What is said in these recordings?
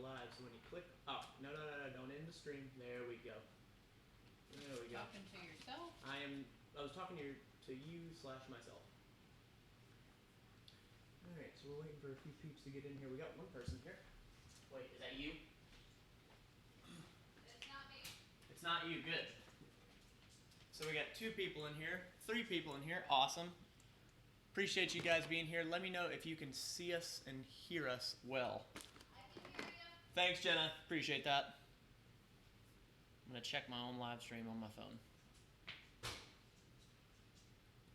live. So when you click, oh, no, don't end the stream. There we go. There we go. Talking to yourself? I was talking to you/myself. Alright, so we're waiting for a few peeps to get in here. We got one person here. Wait, is that you? It's not me. It's not you, good. So we got 2 people in here, 3 people in here, awesome. Appreciate you guys being here. Let me know if you can see us and hear us well. I can hear you. Thanks, Jenna. Appreciate that. I'm going to check my own live stream on my phone.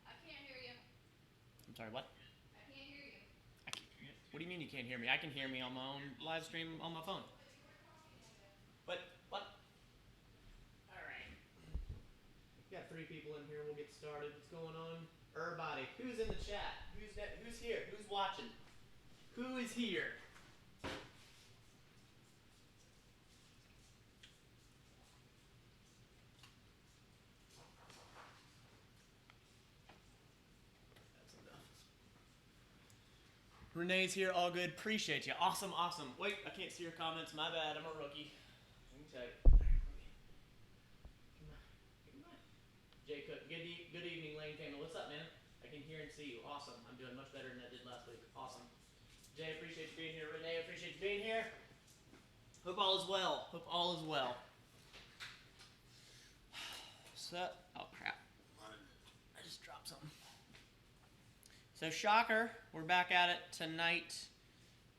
I can't hear you. I'm sorry, what? I can't hear you. What do you mean you can't hear me? I can hear me on my own live stream on my phone. What? Alright. Got 3 people in here. We'll get started. What's going on? Everybody. Who's in the chat? Who's here? Who's watching? Who is here? Renee's here, all good. Appreciate you. Awesome. Wait, I can't see your comments. My bad. I'm a rookie. Let me tell you. Come on. Jay Cook. Good evening, Lane Campbell. What's up, man? I can hear and see you. Awesome. I'm doing much better than I did last week. Awesome. Jay, appreciate you being here. Renee, appreciate you being here. Hope all is well. So, oh crap. I just dropped something. So shocker, we're back at it tonight,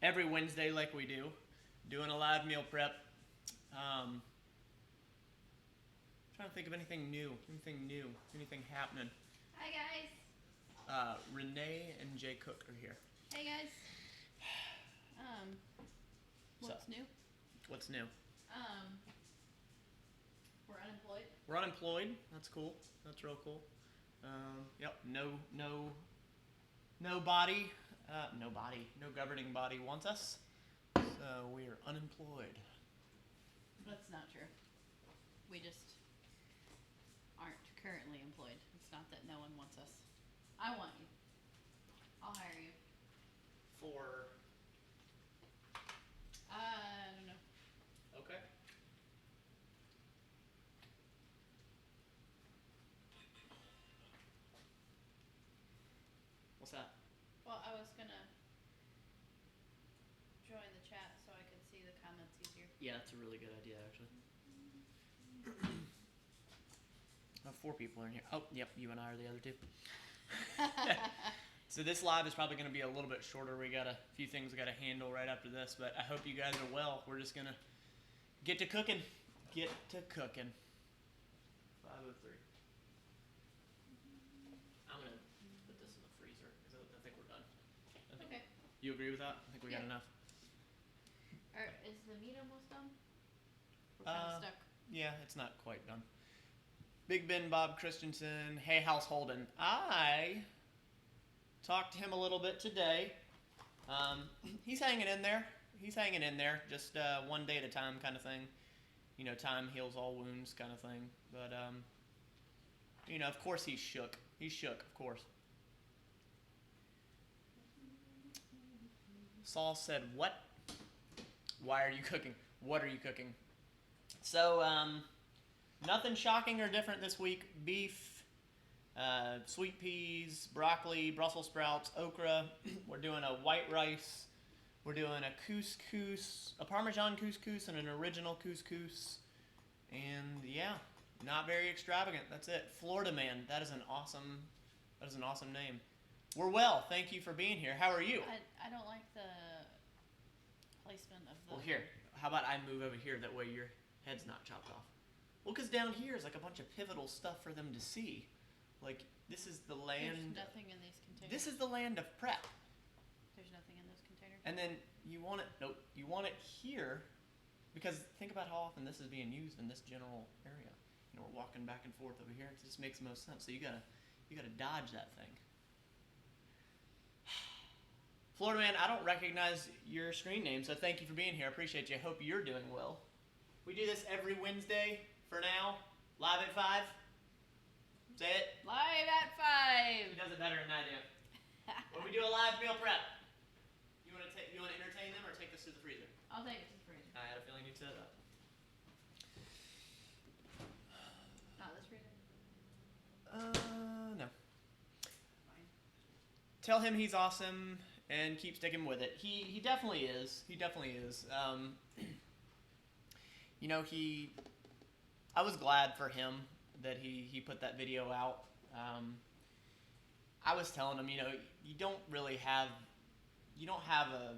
every Wednesday like we do, doing a live meal prep. Trying to think of anything happening. Hi, guys. Renee and Jay Cook are here. Hey, guys. What's new? What's new? We're unemployed. We're unemployed. That's cool. That's real cool. Yep. No governing body wants us, so we are unemployed. That's not true. We just aren't currently employed. It's not that no one wants us. I want you. I'll hire you. For? I don't know. Okay. What's that? Well, I was gonna join the chat so I could see the comments easier. Yeah, that's a really good idea, actually. 4 people are in here. Oh, yep, you and I are the other 2. So this live is probably going to be a little bit shorter. We got a few things we got to handle right after this, but I hope you guys are well. We're just going to get to cooking. 5:03. I'm going to put this in the freezer because I think we're done. Okay. You agree with that? I think we got enough. Is the meat almost done? We're kind of stuck. Yeah, it's not quite done. Big Ben Bob Christensen. Hey, House Holden. I talked to him a little bit today. He's hanging in there. Just one day at a time kind of thing. You know, time heals all wounds kind of thing. But, you know, of course he's shook. He's shook, of course. Saul said, what? Why are you cooking? What are you cooking? So, nothing shocking or different this week. Beef, sweet peas, broccoli, Brussels sprouts, okra. We're doing a white rice. We're doing a couscous, a Parmesan couscous, and an original couscous. And yeah, not very extravagant. That's it. Florida Man. That is an awesome name. We're well. Thank you for being here. How are you? I don't like the placement of the... Well, here. How about I move over here? That way your head's not chopped off. Well, because down here is like a bunch of pivotal stuff for them to see. Like, this is the land... There's nothing in these containers. This is the land of prep. There's nothing in those containers. And then you want it... Nope. You want it here because think about how often this is being used in this general area. You know, we're walking back and forth over here. It just makes the most sense. So you gotta dodge that thing. Florida Man, I don't recognize your screen name, so thank you for being here. I appreciate you. I hope you're doing well. We do this every Wednesday for now, live at 5. Say it. Live at 5. He does it better than I do. When we do a live meal prep, you want to entertain them or take this to the freezer? I'll take it to the freezer. I had a feeling you'd say that. Not this freezer. No. Fine. Tell him he's awesome and keep sticking with it. He definitely is. He definitely is. You know, I was glad for him that he put that video out. I was telling him, you know, you don't have a.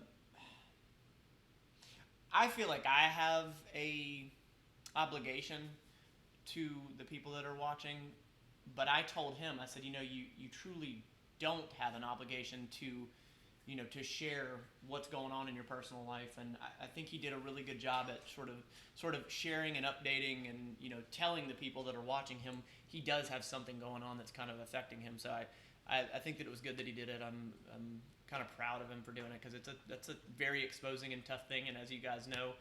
I feel like I have a obligation to the people that are watching, but I told him, I said, you know, you truly don't have an obligation to, you know, to share what's going on in your personal life, and I think he did a really good job at sort of sharing and updating and, you know, telling the people that are watching him he does have something going on that's kind of affecting him. So I think that it was good that he did it. I'm kind of proud of him for doing it because that's a very exposing and tough thing, and as you guys know,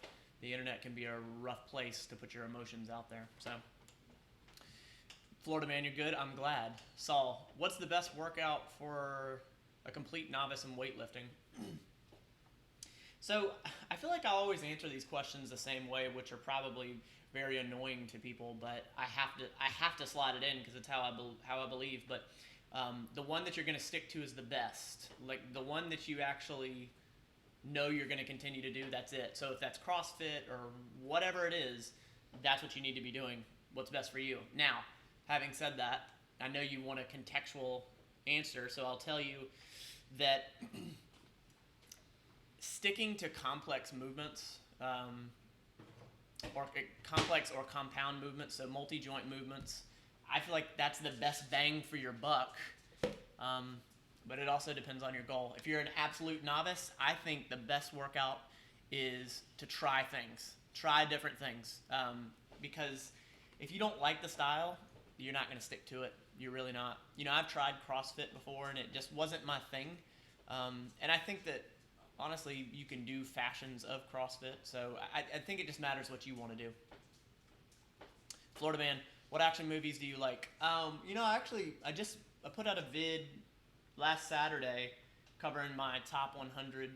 the internet can be a rough place to put your emotions out there. So, Florida man, you're good. I'm glad. Saul, what's the best workout for a complete novice in weightlifting? So, I feel like I always answer these questions the same way, which are probably very annoying to people, but I have to slide it in because it's how I believe. But the one that you're going to stick to is the best. Like the one that you actually know you're going to continue to do, that's it. So if that's CrossFit or whatever it is, that's what you need to be doing. What's best for you. Now, having said that, I know you want a contextual answer, so I'll tell you that sticking to complex movements, or complex or compound movements, so multi-joint movements, I feel like that's the best bang for your buck. But it also depends on your goal. If you're an absolute novice, I think the best workout is to try things. Try different things. Because if you don't like the style, you're not going to stick to it. You're really not. You know, I've tried CrossFit before, and it just wasn't my thing. And I think that, honestly, you can do fashions of CrossFit. So I think it just matters what you want to do. Florida man, what action movies do you like? You know, actually, I put out a vid last Saturday covering my top 100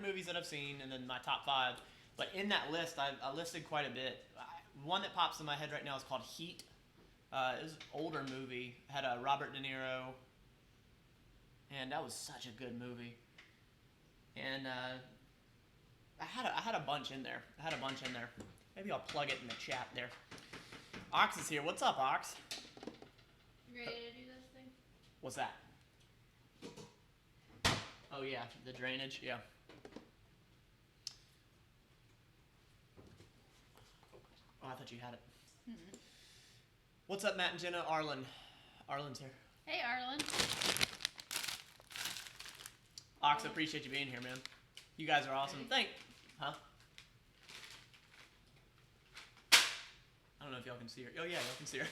movies that I've seen, and then my top 5. But in that list, I listed quite a bit. One that pops in my head right now is called Heat. It was an older movie. It had Robert De Niro, and that was such a good movie. And I had a bunch in there. Maybe I'll plug it in the chat there. Ox is here. What's up, Ox? You ready to do this thing? What's that? Oh yeah, the drainage. Yeah. Oh, I thought you had it. Mm-hmm. What's up, Matt and Jenna? Arlen's here. Hey, Arlen. Ox, appreciate you being here, man. You guys are awesome. Huh? I don't know if y'all can see her. Oh yeah, y'all can see her.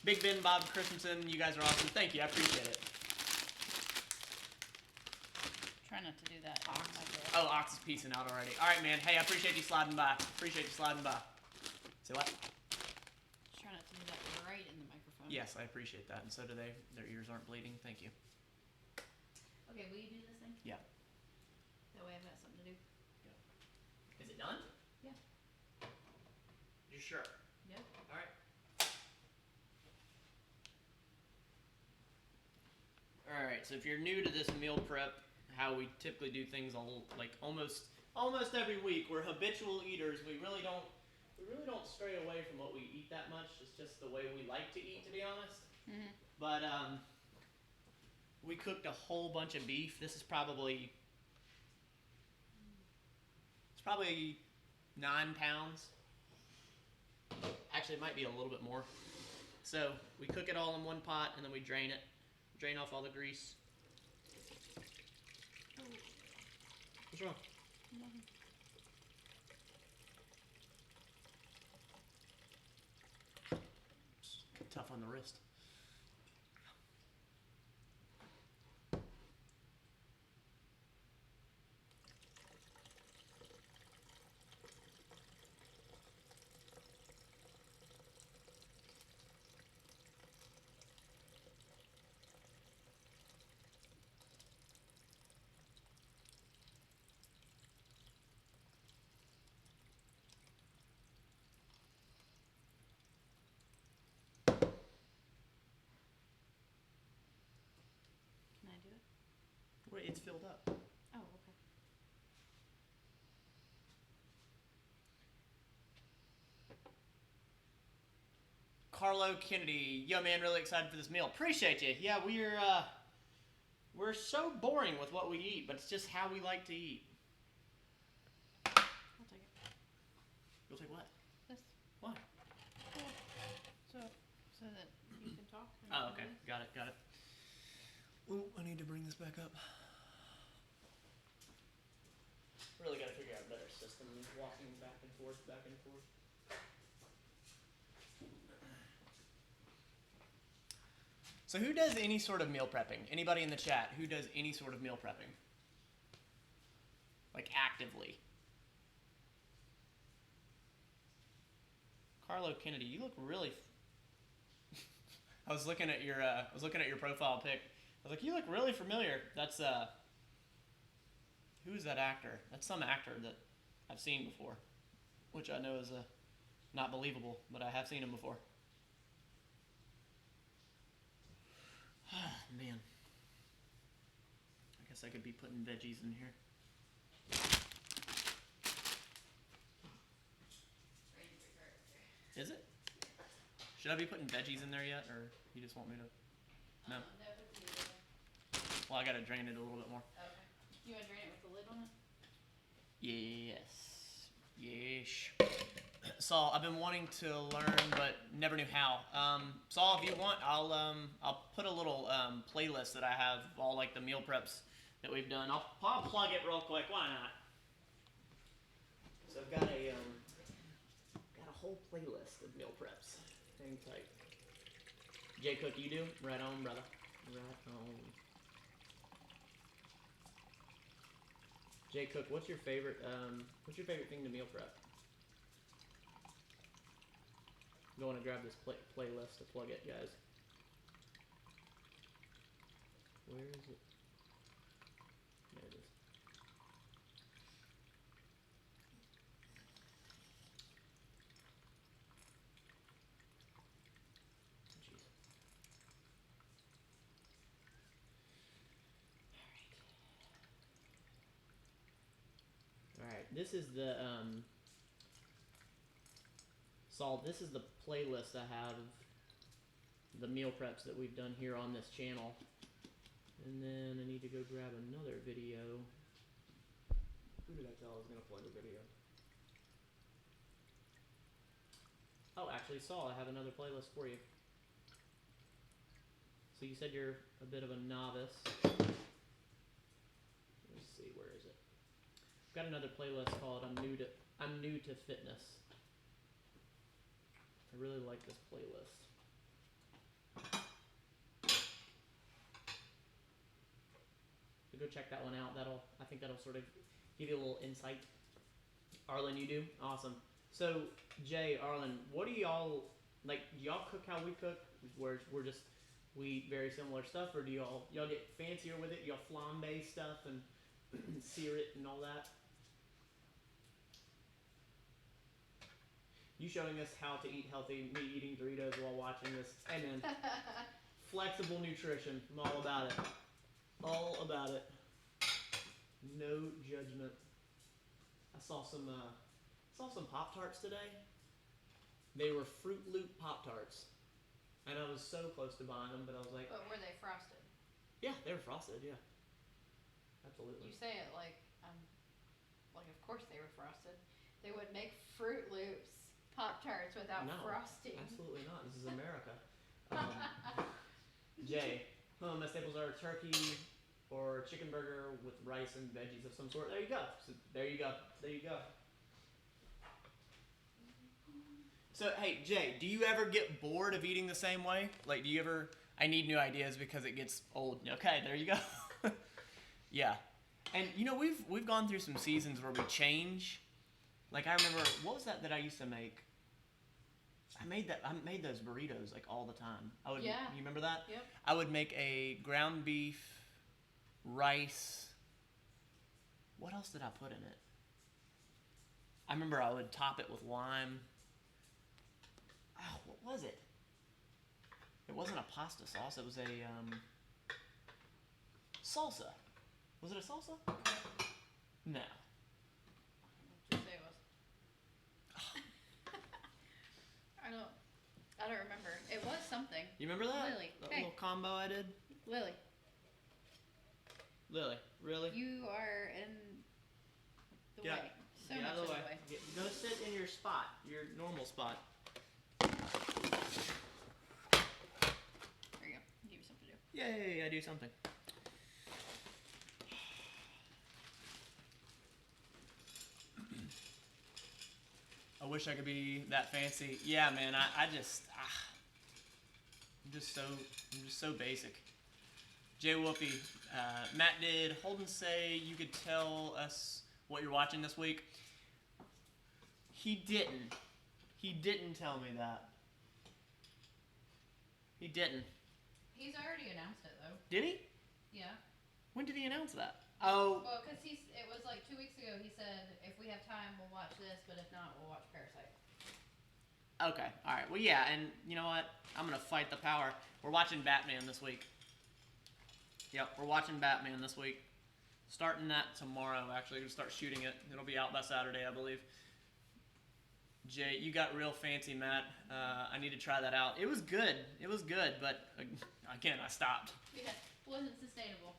Big Ben, Bob Christensen, you guys are awesome. Thank you, I appreciate it. Try not to do that. Ox. Oh, Ox is peacing out already. All right, man. Hey, I appreciate you sliding by. Say what? Try not to do that right in the microphone. Yes, I appreciate that, and so do they. Their ears aren't bleeding. Thank you. Okay, will you do this thing? Yeah. That way I've got something to do. Is it done? Yeah. You're sure? Yep. All right. All right. So if you're new to this meal prep, how we typically do things, like almost every week, we're habitual eaters. We really don't stray away from what we eat that much. It's just the way we like to eat, to be honest. Mm-hmm. But we cooked a whole bunch of beef. This is probably 9 pounds. Actually, it might be a little bit more. So we cook it all in one pot, and then we drain it. Drain off all the grease. What's wrong? Nothing. Tough on the wrist. Wait, it's filled up. Oh, okay. Carlo Kennedy, yo man, really excited for this meal. Appreciate you. Yeah, we're so boring with what we eat, but it's just how we like to eat. I'll take it. You'll take what? This. Why? So that you can talk. and Oh, I can okay. do this. Got it. Ooh, I need to bring this back up. Really got to figure out a better system than walking back and forth. So who does any sort of meal prepping? Anybody in the chat, who does any sort of meal prepping? Like actively. Carlo Kennedy, you look really I was looking at your profile pic. I was like, you look really familiar. That's who is that actor? That's some actor that I've seen before, which I know is not believable, but I have seen him before. Man, I guess I could be putting veggies in here. Is it? Should I be putting veggies in there yet, or you just want me to? No. No, it's neither. Well, I gotta drain it a little bit more. Okay. You want to drain it with the lid on it? Yes. Saul, I've been wanting to learn, but never knew how. Saul, if you want, I'll put a little playlist that I have of all like the meal preps that we've done. I'll plug it real quick. Why not? So I've got a whole playlist of meal preps. Hang tight. Jay Cook, you do? Right on, brother. Right on. Jay Cook, what's your favorite thing to meal prep? Going to grab this playlist to plug it, guys. Where is it? There it is. Jeez. All right. This is the Saul, this is the playlist I have of the meal preps that we've done here on this channel. And then I need to go grab another video. Who did I tell I was going to plug a video? Oh, actually, Saul, I have another playlist for you. So you said you're a bit of a novice. Let's see, where is it? I've got another playlist called I'm New to Fitness. I really like this playlist. So go check that one out. I think that'll sort of give you a little insight. Arlen, you do? Awesome. So Jay, Arlen, what do y'all like? Do y'all cook how we cook? Where we eat very similar stuff, or do y'all get fancier with it? Y'all flambe stuff and sear it and all that? You showing us how to eat healthy, me eating Doritos while watching this. Hey man, flexible nutrition. I'm all about it. All about it. No judgment. I saw some Pop-Tarts today. They were Fruit Loop Pop-Tarts. And I was so close to buying them, but I was like... But were they frosted? Yeah, they were frosted, yeah. Absolutely. You say it like of course they were frosted. They would make Fruit Loops Pop-Tarts without frosting. Absolutely not. This is America. Jay, my staples are turkey or chicken burger with rice and veggies of some sort. There you go. There you go. So, hey, Jay, do you ever get bored of eating the same way? Like, do you ever... I need new ideas because it gets old. Okay, there you go. Yeah. And, you know, we've gone through some seasons where we change. Like, I remember... What was that I used to make? I made those burritos, like, all the time. You remember that? Yep. I would make a ground beef, rice... What else did I put in it? I remember I would top it with lime... Oh, what was it? It wasn't a pasta sauce. It was a salsa. Was it a salsa? No. Just say it was. I don't remember. It was something. You remember that? Lily. That Hey. little combo I did? Lily, Lily, really? you are in the Get way. So Get much out in of the the way. way. Go sit in your spot, your normal spot. There you go. I'll give you something to do. Yay, I do something. I wish I could be that fancy. Yeah, man, I'm just so basic. Jay Wolfie, Matt did Holden say you could tell us what you're watching this week? He didn't. He didn't tell me that. He didn't. He's already announced it though. Did he? Yeah. When did he announce that? Oh. Well, because it was like 2 weeks ago. He said if we have time, we'll watch this, but if not, we'll watch Parasite. Okay. All right. Well, yeah, and you know what? I'm gonna fight the power. We're watching Batman this week. Yep, we're watching Batman this week. Starting that tomorrow. Actually, we'll start shooting it. It'll be out by Saturday, I believe. Jay, you got real fancy, Matt. I need to try that out. It was good. It was good, but again, I stopped. Yeah, it wasn't sustainable.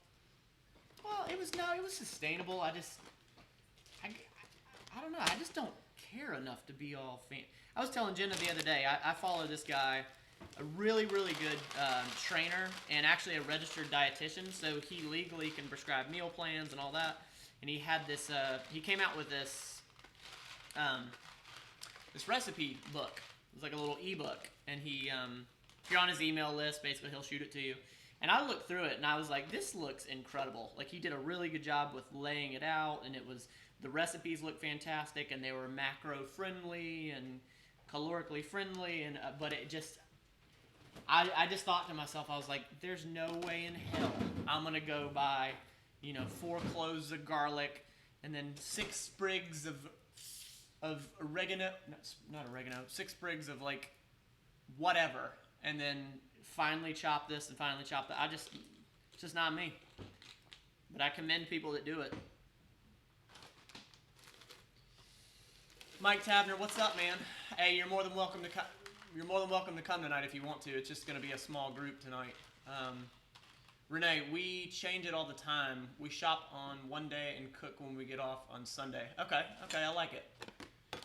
Well, it was sustainable. I don't know. I just don't care enough to be all fancy. I was telling Jenna the other day. I follow this guy, a really, really good trainer, and actually a registered dietitian. So he legally can prescribe meal plans and all that. And he had this. He came out with this. This recipe book. It was like a little ebook, and he, if you're on his email list, basically he'll shoot it to you. And I looked through it, and I was like, this looks incredible. Like, he did a really good job with laying it out, and the recipes looked fantastic, and they were macro-friendly and calorically friendly, and but it just, I just thought to myself, I was like, there's no way in hell I'm going to go buy, 4 cloves of garlic, and then 6 sprigs of oregano, not oregano, 6 sprigs of like whatever, and then finally chop this and finally chop that. It's just not me. But I commend people that do it. Mike Tavner, what's up, man? Hey, you're more than welcome to come tonight if you want to. It's just going to be a small group tonight. Renee, we change it all the time. We shop on one day and cook when we get off on Sunday. Okay, I like it.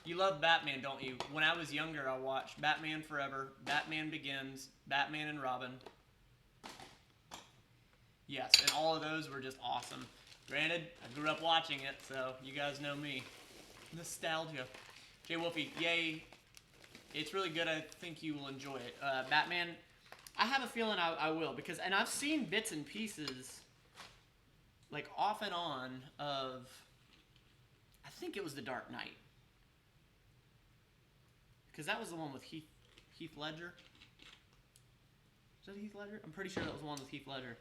You love Batman, don't you? When I was younger, I watched Batman Forever, Batman Begins, Batman and Robin. Yes, and all of those were just awesome. Granted, I grew up watching it, so you guys know me. Nostalgia. Jay Wolfie, yay. It's really good. I think you will enjoy it. Batman, I have a feeling I will, because, and I've seen bits and pieces, like off and on, of, I think it was The Dark Knight. Because that was the one with Heath Ledger. Is that Heath Ledger? I'm pretty sure that was the one with Heath Ledger.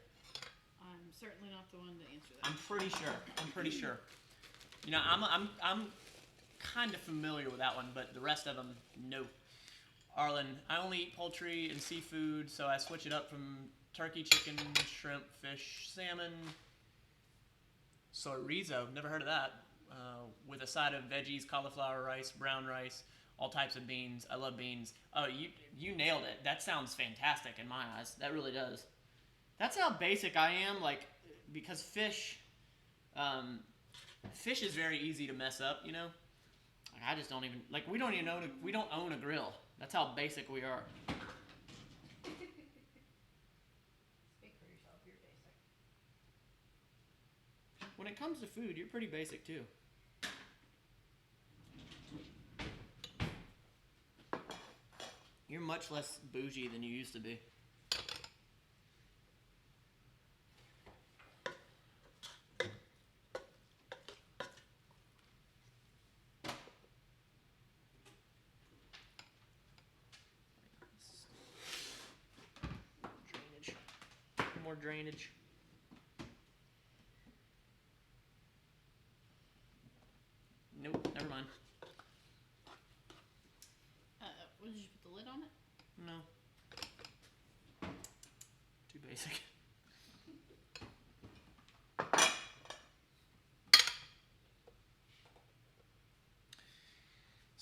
I'm certainly not the one to answer that. I'm pretty sure. I'm kind of familiar with that one, but the rest of them, no. Arlen, I only eat poultry and seafood, so I switch it up from turkey, chicken, shrimp, fish, salmon. Chorizo, never heard of that. With a side of veggies, cauliflower rice, brown rice, all types of beans. I love beans. Oh, you nailed it. That sounds fantastic in my eyes. That really does. That's how basic I am, like, because fish is very easy to mess up, Like, I just don't even, like, we don't own a grill. That's how basic we are. Speak for yourself, you're basic. When it comes to food, you're pretty basic too. You're much less bougie than you used to be. Drainage. More drainage. Nope, never mind. Did you put the lid on it? No. Too basic.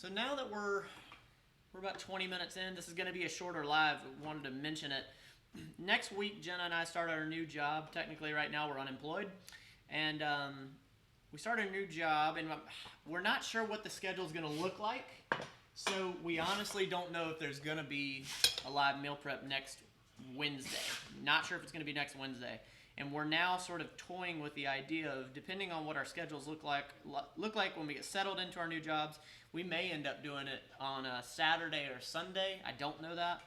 So now that we're about 20 minutes in, this is going to be a shorter live. I wanted to mention it. Next week, Jenna and I start our new job. Technically, right now we're unemployed, and we start a new job, and we're not sure what the schedule is going to look like. So we honestly don't know if there's going to be a live meal prep next Wednesday. Not sure if it's going to be next Wednesday. And we're now sort of toying with the idea of, depending on what our schedules look like when we get settled into our new jobs, we may end up doing it on a Saturday or Sunday. I don't know that.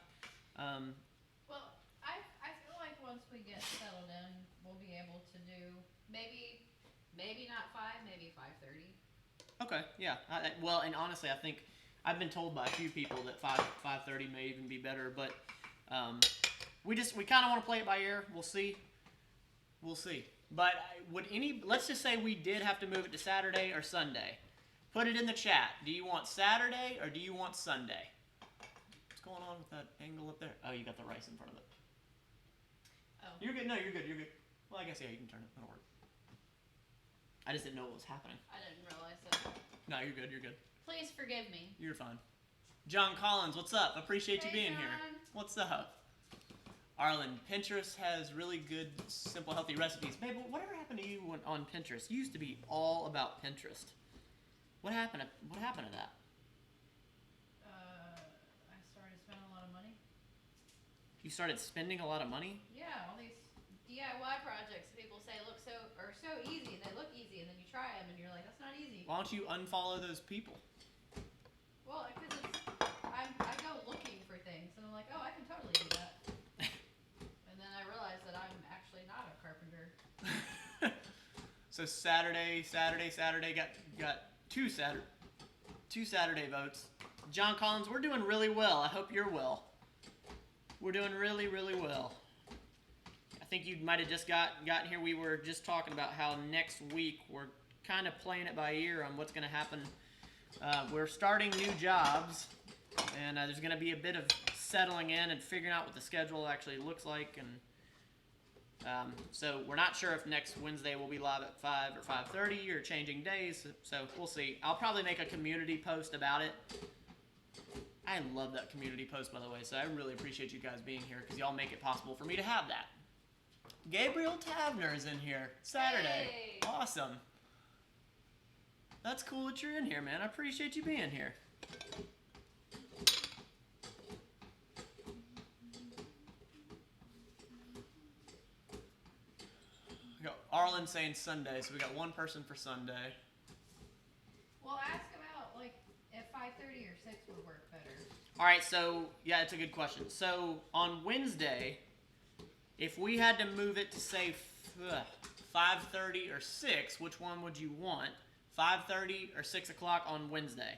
Well, I feel like once we get settled in, we'll be able to do maybe not 5, maybe 5:30. Okay, yeah. Well, and honestly, I think I've been told by a few people that 5:30 may even be better, but we kind of want to play it by ear. We'll see. But let's just say we did have to move it to Saturday or Sunday. Put it in the chat. Do you want Saturday or do you want Sunday? What's going on with that angle up there? Oh, you got the rice in front of it. Oh. You're good. No, you're good. Well, I guess, yeah, you can turn it. That'll work. I just didn't know what was happening. I didn't realize that. No, you're good. Please forgive me. You're fine. John Collins, what's up? Appreciate you Hey, being John. here. What's up? Arlen, Pinterest has really good, simple, healthy recipes. Babe, whatever happened to you on Pinterest? You used to be all about Pinterest. What happened to that? I started spending a lot of money. You started spending a lot of money? Yeah, all these DIY projects people say look so easy. They look easy, and then you try them, and you're like, that's not easy. Why don't you unfollow those people? Well, because I go looking for things, and I'm like, oh, I can totally do that. And then I realize that I'm actually not a carpenter. So Saturday got two Saturday votes. John Collins, we're doing really well. I hope you're well. We're doing really, really well. I think you might have just gotten here. We were just talking about how next week we're kind of playing it by ear on what's going to happen. We're starting new jobs, and there's going to be a bit of settling in and figuring out what the schedule actually looks like. And so we're not sure if next Wednesday we'll be live at 5 or 5:30 or changing days. So we'll see. I'll probably make a community post about it. I love that community post, by the way, so I really appreciate you guys being here because y'all make it possible for me to have that. Gabriel Tavner is in here Saturday. Hey. Awesome. That's cool that you're in here, man. I appreciate you being here. We got Arlen saying Sunday, so we got one person for Sunday. Well, ask about like if 5:30 or 6 would work better. All right, so yeah, it's a good question. So on Wednesday, if we had to move it to say 5:30 or 6, which one would you want? 5:30 or 6 o'clock on Wednesday?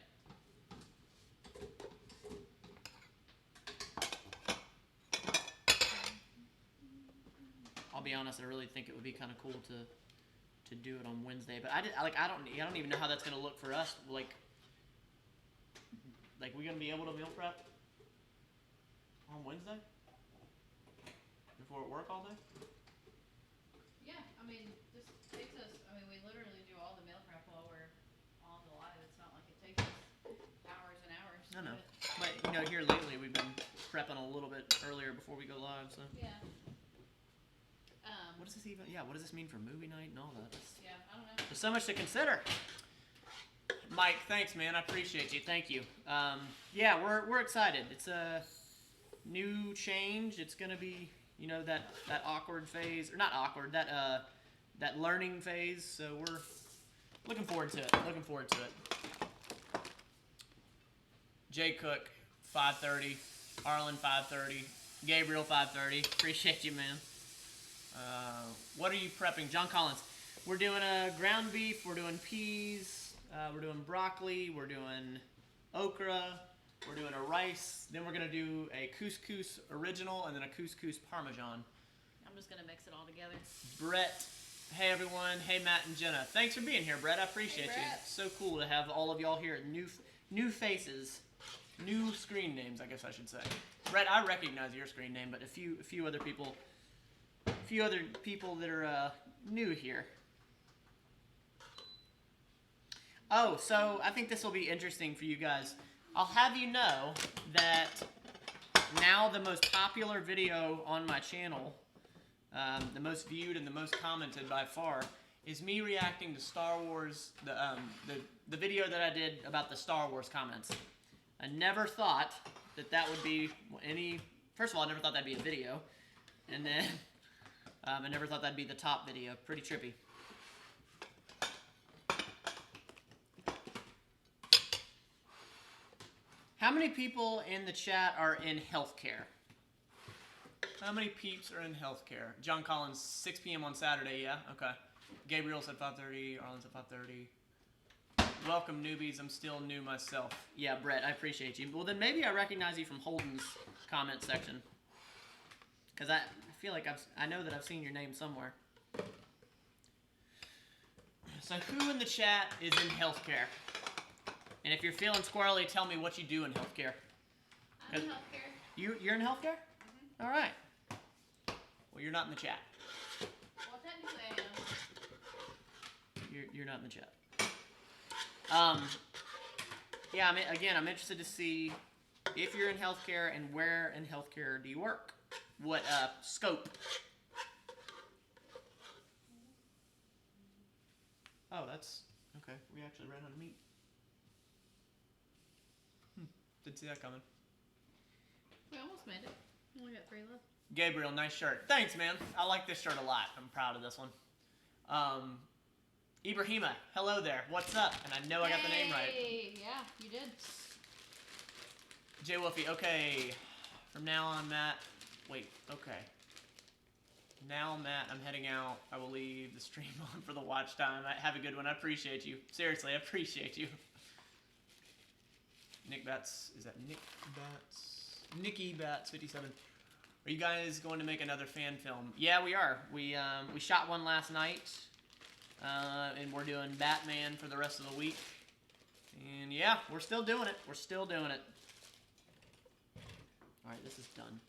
I'll be honest, I really think it would be kind of cool to do it on Wednesday, but I don't even know how that's gonna look for us. Like we gonna be able to meal prep on Wednesday before at work all day? Yeah, I mean, this takes us. I mean, we literally do all the meal prep while we're on the live. It's not like it takes us hours and hours. I know. But, But here lately we've been prepping a little bit earlier before we go live. So yeah. what does this even? Yeah, what does this mean for movie night and all that? Yeah, I don't know. There's so much to consider. Mike, thanks, man. I appreciate you. Thank you. Yeah, we're excited. It's a new change. It's gonna be that awkward phase, or not awkward, that learning phase. So we're looking forward to it. Jay Cook, 5:30. Arlen, 5:30. Gabriel, 5:30. Appreciate you, man. What are you prepping? John Collins. We're doing a ground beef. We're doing peas. We're doing broccoli. We're doing okra. We're doing a rice. Then we're going to do a couscous original and then a couscous parmesan. I'm just gonna mix it all together. Brett. Hey, everyone. Hey, Matt and Jenna. Thanks for being here, Brett. I appreciate you. Brett. It's so cool to have all of y'all here. New faces. New screen names, I guess I should say. Brett, I recognize your screen name, but a few other people that are new here. Oh, so I think this will be interesting for you guys. I'll have you know that now the most popular video on my channel, the most viewed and the most commented by far, is me reacting to Star Wars, the video that I did about the Star Wars comments. I never thought that would be any... First of all, I never thought that'd be a video. And then I never thought that'd be the top video. Pretty trippy. How many people in the chat are in healthcare? How many peeps are in healthcare? John Collins, 6 p.m. on Saturday, yeah? Okay. Gabriel said 5:30, Arlen said 5:30. Welcome, newbies. I'm still new myself. Yeah, Brett, I appreciate you. Well, then maybe I recognize you from Holden's comment section. Because I feel like I know that I've seen your name somewhere. So who in the chat is in healthcare? And if you're feeling squirrely, tell me what you do in healthcare. I'm in healthcare. You're in healthcare? Mm-hmm. All right. Well, you're not in the chat. Well, technically I am. You're not in the chat. Yeah, I'm interested to see if you're in healthcare and where in healthcare do you work? What scope? Oh, that's okay. We actually ran out of meat. Didn't see that coming. We almost made it. We only got 3 left. Gabriel, nice shirt. Thanks, man. I like this shirt a lot. I'm proud of this one. Ibrahima, hello there. What's up? And I know I got the name right. Yeah, you did. Jay Wolfie, okay. From now on, Matt. Wait, okay. Now, Matt, I'm heading out. I will leave the stream on for the watch time. Have a good one. I appreciate you. Seriously, I appreciate you. Nick Bats, is that Nick Bats? Nikki Bats 57. Are you guys going to make another fan film? Yeah, we are. We shot one last night, and we're doing Batman for the rest of the week. And yeah, we're still doing it. We're still doing it. All right, this is done.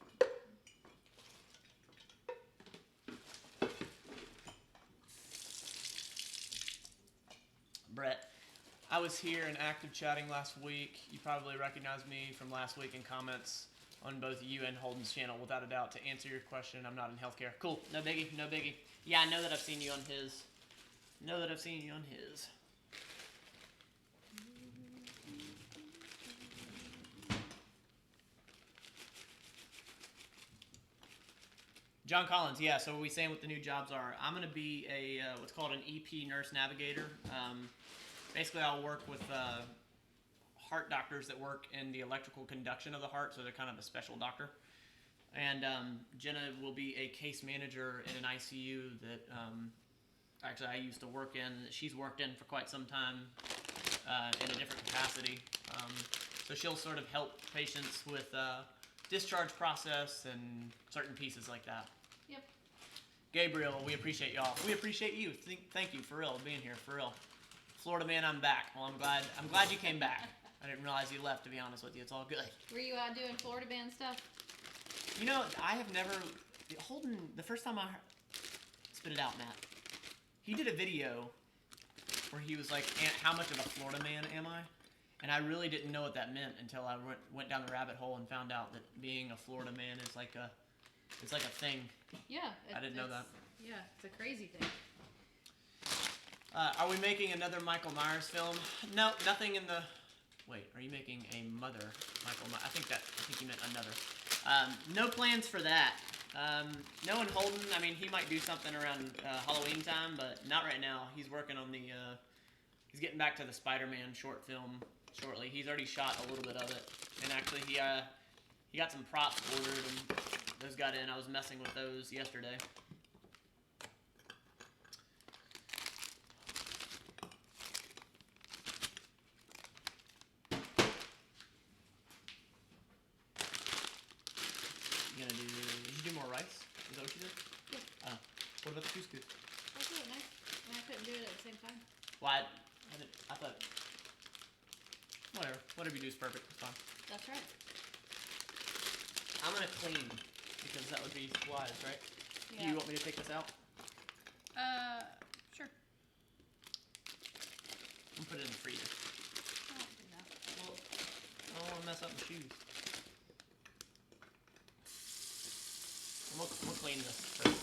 Brett, I was here in active chatting last week. You probably recognized me from last week in comments on both you and Holden's channel, without a doubt. To answer your question, I'm not in healthcare. Cool, no biggie, no biggie. Yeah, I know that I've seen you on his. John Collins, yeah, so what are we saying what the new jobs are? I'm going to be a what's called an EP nurse navigator. Basically, I'll work with heart doctors that work in the electrical conduction of the heart, so they're kind of a special doctor. And Jenna will be a case manager in an ICU that actually I used to work in. She's worked in for quite some time in a different capacity. So she'll sort of help patients with discharge process and certain pieces like that. Yep. Gabriel, we appreciate y'all. We appreciate you. Thank you for real being here, for real. Florida man, I'm back. Well, I'm glad you came back. I didn't realize you left, to be honest with you. It's all good. Were you out doing Florida man stuff? You know, I have never... Holden, the first time I spit it out, Matt, he did a video where he was like, how much of a Florida man am I? And I really didn't know what that meant until I went down the rabbit hole and found out that being a Florida man is like a thing. Yeah. I didn't know that. Yeah, it's a crazy thing. Are we making another Michael Myers film? No, nothing in the... Wait, are you making a mother Michael Myers? I think you meant another. No plans for that. No one Holden. I mean, he might do something around Halloween time, but not right now. He's working on the... he's getting back to the Spider-Man short film shortly. He's already shot a little bit of it. And actually, he got some props ordered, and those got in. I was messing with those yesterday. Did you do more rice? Is that what you did? Yeah. What about the couscous? I was doing nice. And I couldn't do it at the same time. Well, I thought... Whatever you do is perfect. It's fine. That's right. I'm going to clean, because that would be wise, right? Yeah. Do you want me to take this out? Sure. I'm going to put it in the freezer. my shoes. We'll clean this first.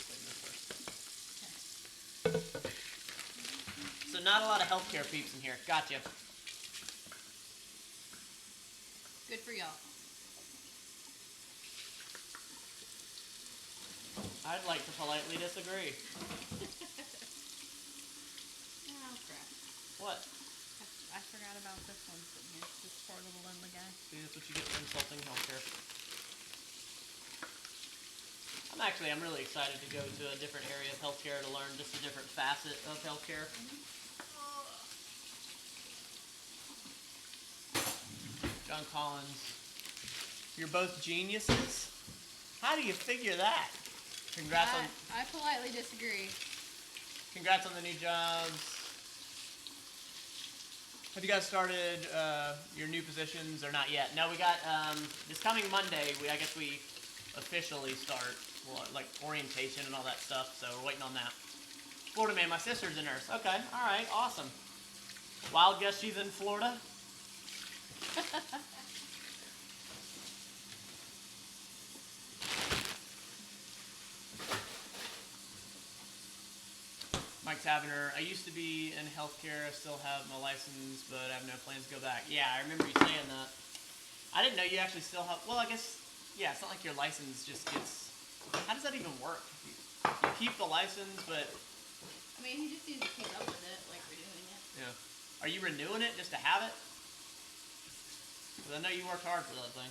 Clean this first. So not a lot of healthcare peeps in here. Gotcha. Good for y'all. I'd like to politely disagree. Oh crap. What? I forgot about this one sitting here. This poor little Lindley guy. See, that's what you get for insulting healthcare. I'm really excited to go to a different area of healthcare to learn just a different facet of healthcare. John Collins, you're both geniuses? How do you figure that? Congrats on I politely disagree. Congrats on the new jobs. Have you guys started your new positions or not yet? No, we got this coming Monday. I guess we officially start like orientation and all that stuff. So we're waiting on that. Florida man, my sister's a nurse. Okay, all right, awesome. Wild guess she's in Florida. Mike Tavener, I used to be in healthcare. I still have my license, but I have no plans to go back. Yeah, I remember you saying that. I didn't know you actually still have. Well, I guess, yeah, it's not like your license just gets. How does that even work? You keep the license, but. I mean, he just needs to keep up with it, like renewing it. Yeah. Are you renewing it just to have it? Because I know you worked hard for that thing.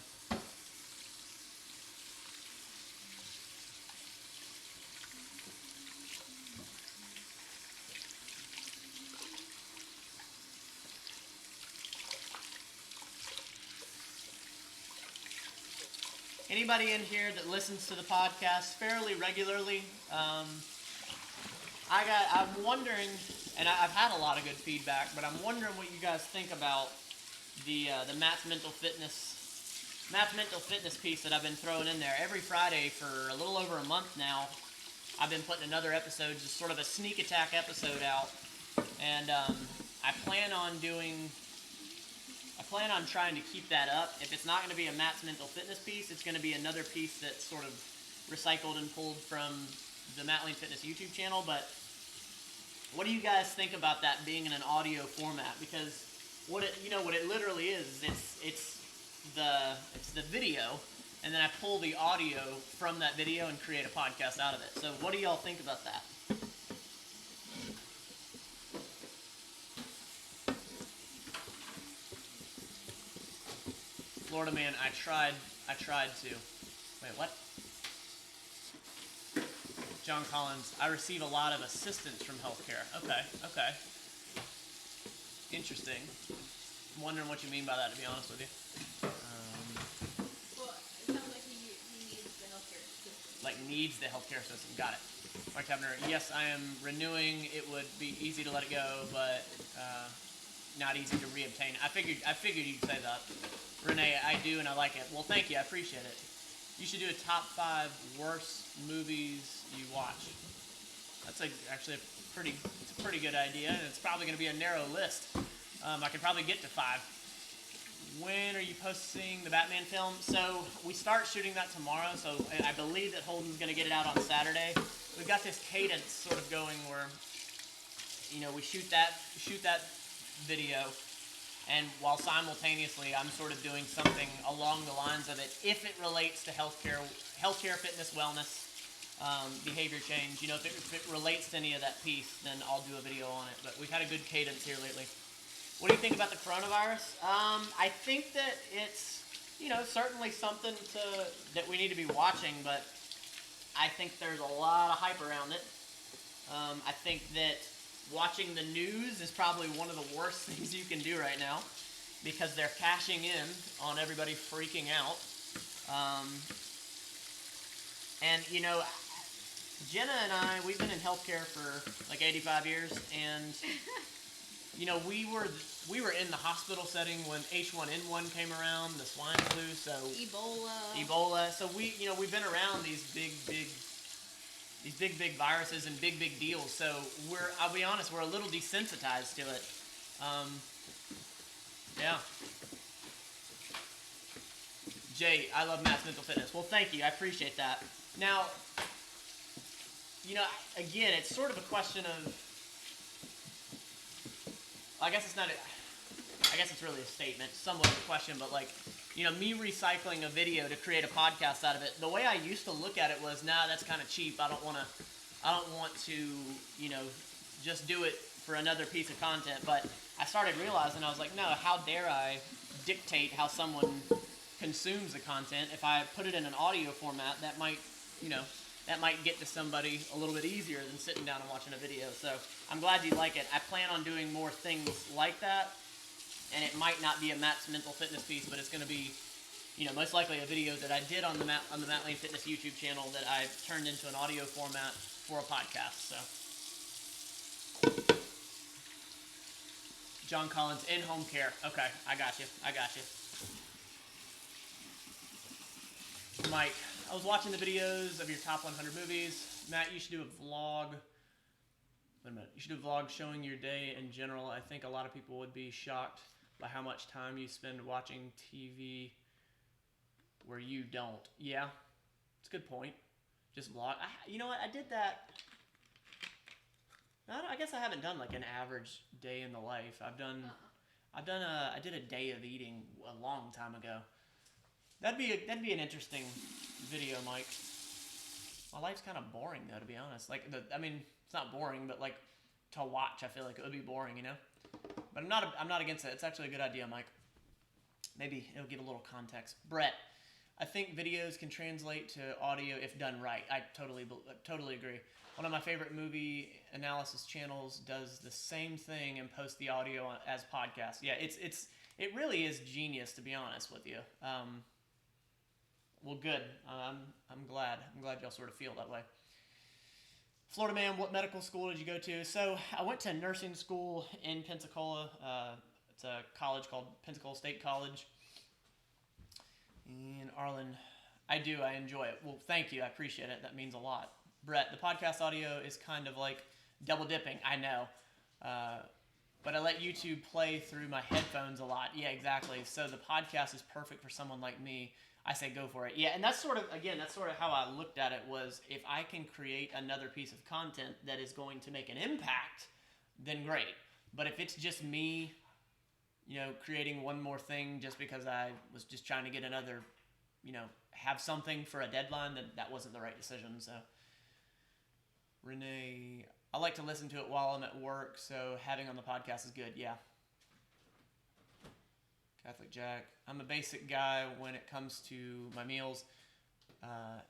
Anybody in here that listens to the podcast fairly regularly? I'm wondering, and I've had a lot of good feedback, but I'm wondering what you guys think about the Matt's Mental Fitness piece that I've been throwing in there every Friday for a little over a month now. I've been putting another episode, just sort of a sneak attack episode out, and I plan on trying to keep that up. If it's not going to be a Matt's Mental Fitness piece, it's going to be another piece that's sort of recycled and pulled from the Matt Lane Fitness YouTube channel. But what do you guys think about that being in an audio format? Because what it literally is it's the video, and then I pull the audio from that video and create a podcast out of it. So what do y'all think about that? Florida man, I tried to. Wait, what? John Collins, I receive a lot of assistance from healthcare. Okay. Interesting. I'm wondering what you mean by that, to be honest with you. Well, it sounds like he needs the healthcare system. Like needs the healthcare system. Got it. Mike Hebner, yes, I am renewing. It would be easy to let it go, but not easy to reobtain. I figured you'd say that. Renee, I do, and I like it. Well, thank you. I appreciate it. You should do a top 5 worst movies you watch. That's actually a pretty good idea, and it's probably going to be a narrow list. I could probably get to 5. When are you posting the Batman film? So we start shooting that tomorrow. So I believe that Holden's going to get it out on Saturday. We've got this cadence sort of going where, we shoot that video. And while simultaneously I'm sort of doing something along the lines of it, if it relates to healthcare, fitness, wellness, behavior change, if it relates to any of that piece, then I'll do a video on it. But we've had a good cadence here lately. What do you think about the coronavirus? I think that it's, certainly something that we need to be watching, but I think there's a lot of hype around it. I think that watching the news is probably one of the worst things you can do right now because they're cashing in on everybody freaking out. And, Jenna and I, we've been in healthcare for like 85 years, and, we were in the hospital setting when H1N1 came around, the swine flu, so... Ebola. So we've been around these big viruses and big deals. So I'll be honest, we're a little desensitized to it. Yeah. Jay, I love Matt's mental fitness. Well, thank you. I appreciate that. Now, again, it's sort of a question of, I guess it's not, I guess it's really a statement, somewhat of a question, but like, me recycling a video to create a podcast out of it, the way I used to look at it was, nah, that's kind of cheap. I don't want to, just do it for another piece of content. But I started realizing, I was like, no, how dare I dictate how someone consumes the content? If I put it in an audio format, that might get to somebody a little bit easier than sitting down and watching a video. So I'm glad you like it. I plan on doing more things like that, and it might not be a Matt's mental fitness piece, but it's going to be, most likely a video that I did on the Matt Lane Fitness YouTube channel that I turned into an audio format for a podcast. So, John Collins, in home care. Okay, I got you. Mike, I was watching the videos of your top 100 movies. Matt, you should do a vlog. Wait a minute. You should do a vlog showing your day in general. I think a lot of people would be shocked by how much time you spend watching TV where you don't. Yeah, it's a good point. Just vlog. You know what? I did that. I guess I haven't done like an average day in the life. I did a day of eating a long time ago. That'd be an interesting video, Mike. My life's kind of boring though, to be honest. It's not boring, but like to watch, I feel like it would be boring, But I'm not against it. It's actually a good idea, Mike. Maybe it'll give a little context. Brett, I think videos can translate to audio if done right. I totally agree. One of my favorite movie analysis channels does the same thing and posts the audio as podcasts. Yeah, it really is genius, to be honest with you. Well, good. I'm glad. I'm glad y'all sort of feel that way. Florida man, what medical school did you go to? So I went to nursing school in Pensacola. It's a college called Pensacola State College in Arlen. I enjoy it. Well, thank you. I appreciate it. That means a lot. Brett, the podcast audio is kind of like double dipping. I know. But I let YouTube play through my headphones a lot. Yeah, exactly. So the podcast is perfect for someone like me. I say go for it. Yeah, and that's sort of how I looked at it was, if I can create another piece of content that is going to make an impact, then great. But if it's just me, creating one more thing just because I was just trying to get another, have something for a deadline, then that wasn't the right decision. So, Renee, I like to listen to it while I'm at work, so having on the podcast is good. Yeah. Catholic Jack. I'm a basic guy when it comes to my meals.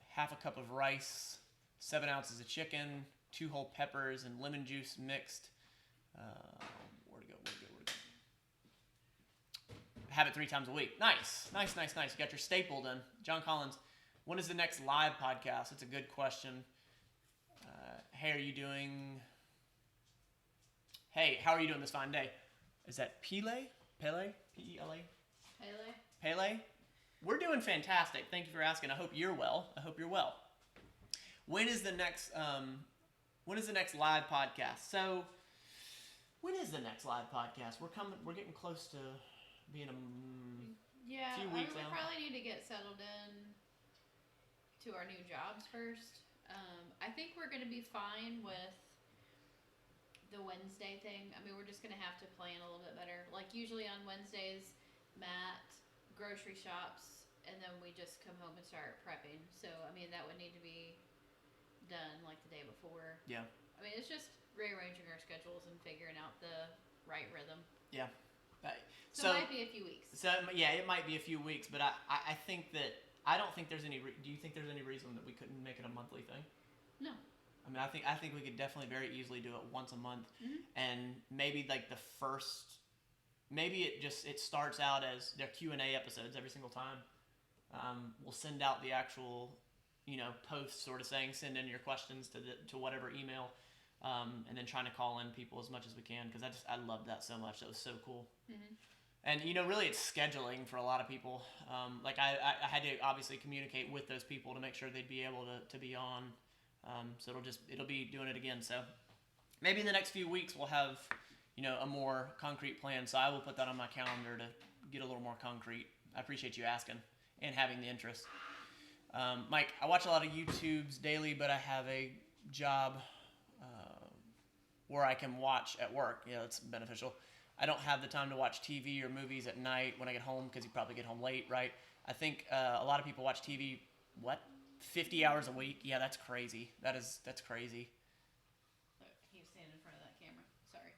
Half a cup of rice, 7 ounces of chicken, 2 whole peppers, and lemon juice mixed. Where to go? Have it 3 times a week. Nice. You got your staple done. John Collins, when is the next live podcast? That's a good question. Hey, how are you doing this fine day? Is that Pele? P-E-L-A? Pele? We're doing fantastic. Thank you for asking. I hope you're well. When is the next live podcast? So, when is the next live podcast? We're getting close to being a few weeks we out. probably need to get settled in to our new jobs first. I think we're going to be fine with the Wednesday thing. I mean, we're just going to have to plan a little bit better. Like, usually on Wednesdays, Matt grocery shops, and then we just come home and start prepping. So, I mean, that would need to be done, like, the day before. Yeah. I mean, it's just rearranging our schedules and figuring out the right rhythm. Yeah. So it might be a few weeks. So, yeah, it might be a few weeks, but I think that, I don't think there's any, do you think there's any reason that we couldn't make it a monthly thing? No. I mean, I think we could definitely very easily do it once a month, and maybe like the first, maybe it starts out as their Q&A episodes every single time. We'll send out the actual, post sort of saying send in your questions to whatever email, and then trying to call in people as much as we can, because I loved that so much. That was so cool. Mm-hmm. And really it's scheduling for a lot of people. Like I had to obviously communicate with those people to make sure they'd be able to be on. So it'll be doing it again. So maybe in the next few weeks we'll have, a more concrete plan. So I will put that on my calendar to get a little more concrete. I appreciate you asking. and having the interest. Mike, I watch a lot of YouTubes daily, but I have a job where I can watch at work. Yeah, it's beneficial. I don't have the time to watch TV or movies at night when I get home because you probably get home late, right? I think a lot of people watch TV, 50 hours a week? Yeah, that's crazy. That's crazy. He was standing in front of that camera. Sorry.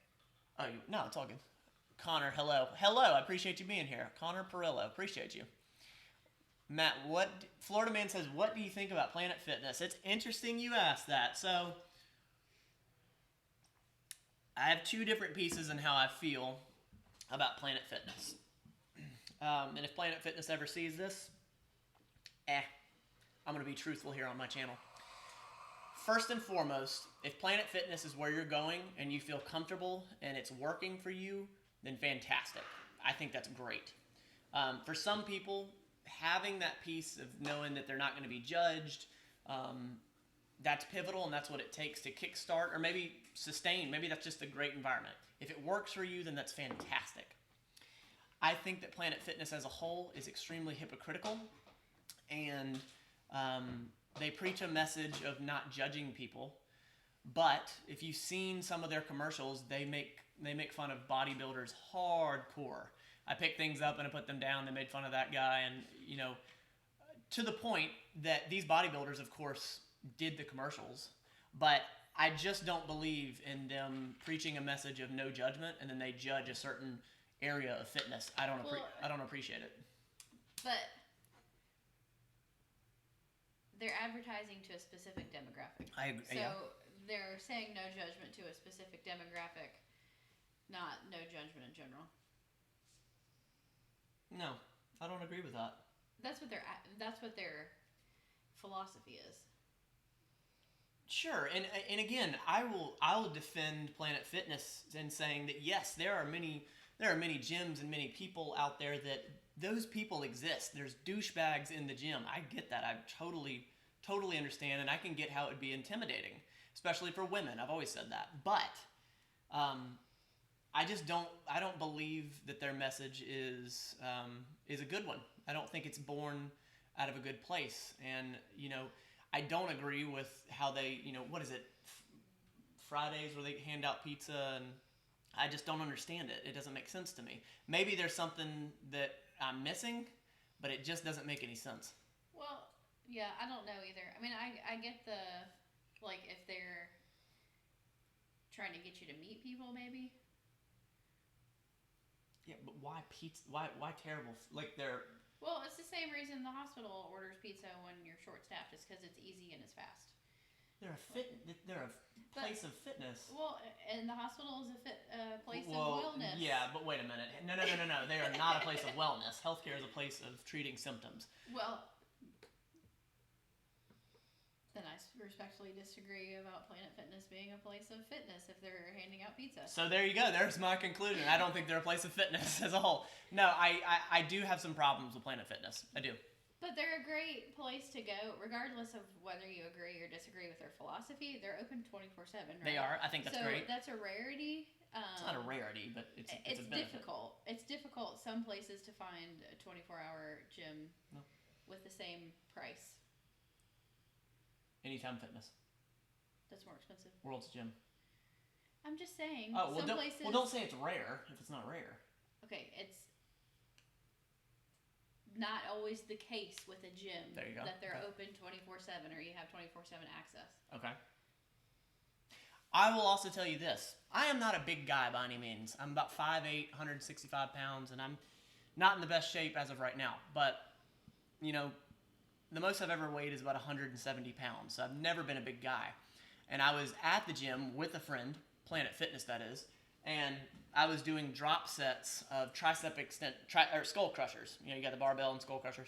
Oh, no, it's all good. Connor, hello. Hello, I appreciate you being here. Connor Perillo, appreciate you. Matt, Florida Man says, what do you think about Planet Fitness? It's interesting you asked that. So, I have two different pieces in how I feel about Planet Fitness. And if Planet Fitness ever sees this, I'm going to be truthful here on my channel. First and foremost, if Planet Fitness is where you're going and you feel comfortable and it's working for you, then fantastic. I think that's great. For some people, having that piece of knowing that they're not going to be judged, that's pivotal, and that's what it takes to kickstart or maybe sustain. Maybe that's just a great environment. If it works for you, then that's fantastic. I think that Planet Fitness as a whole is extremely hypocritical, and they preach a message of not judging people. But if you've seen some of their commercials, they make fun of bodybuilders hardcore. I pick things up and I put them down. They made fun of that guy, and to the point that these bodybuilders, of course, did the commercials, but I just don't believe in them preaching a message of no judgment and then they judge a certain area of fitness. I don't appreciate it. But they're advertising to a specific demographic. I agree. So yeah. they're saying no judgment to a specific demographic, not no judgment in general. No, I don't agree with that. That's what their philosophy is. Sure, and again, I will defend Planet Fitness in saying that yes, there are many gyms and many people out there that those people exist. There's douchebags in the gym. I get that. I totally understand, and I can get how it would be intimidating, especially for women. I've always said that, but I don't believe that their message is a good one. I don't think it's born out of a good place, and I don't agree with how they, what is it, Fridays where they hand out pizza, and I just don't understand it. It doesn't make sense to me. Maybe there's something that I'm missing, but it just doesn't make any sense. Well, yeah, I don't know either. I mean, I get the, if they're trying to get you to meet people, maybe. Yeah, but why pizza? Why terrible? Well, it's the same reason the hospital orders pizza when you're short-staffed. It's because it's easy and it's fast. They're a place of fitness. Well, and the hospital is a place of Well, wellness. yeah, but wait a minute. No. They are not a place of wellness. Healthcare is a place of treating symptoms. Well, then I respectfully disagree about Planet Fitness being a place of fitness if they're handing out pizza. So there you go. There's my conclusion. I don't think they're a place of fitness as a whole. No, I do have some problems with Planet Fitness. I do. But they're a great place to go, regardless of whether you agree or disagree with their philosophy. They're open 24/7, right? They are. I think that's great. So that's a rarity. It's not a rarity, but it's a benefit. Difficult. It's difficult some places to find a 24-hour gym with the same price. Anytime Fitness. That's more expensive. World's Gym. I'm just saying. Oh, well, places. Well, don't say it's rare if it's not rare. Okay, it's not always the case with a gym there you go. that they're open 24/7 or you have 24/7 access. Okay. I will also tell you this. I am not a big guy by any means. I'm about 5'8", 165 pounds, and I'm not in the best shape as of right now. But, the most I've ever weighed is about 170 pounds, so I've never been a big guy. And I was at the gym with a friend, Planet Fitness that is, and I was doing drop sets of tricep extent, or skull crushers. You got the barbell and skull crushers.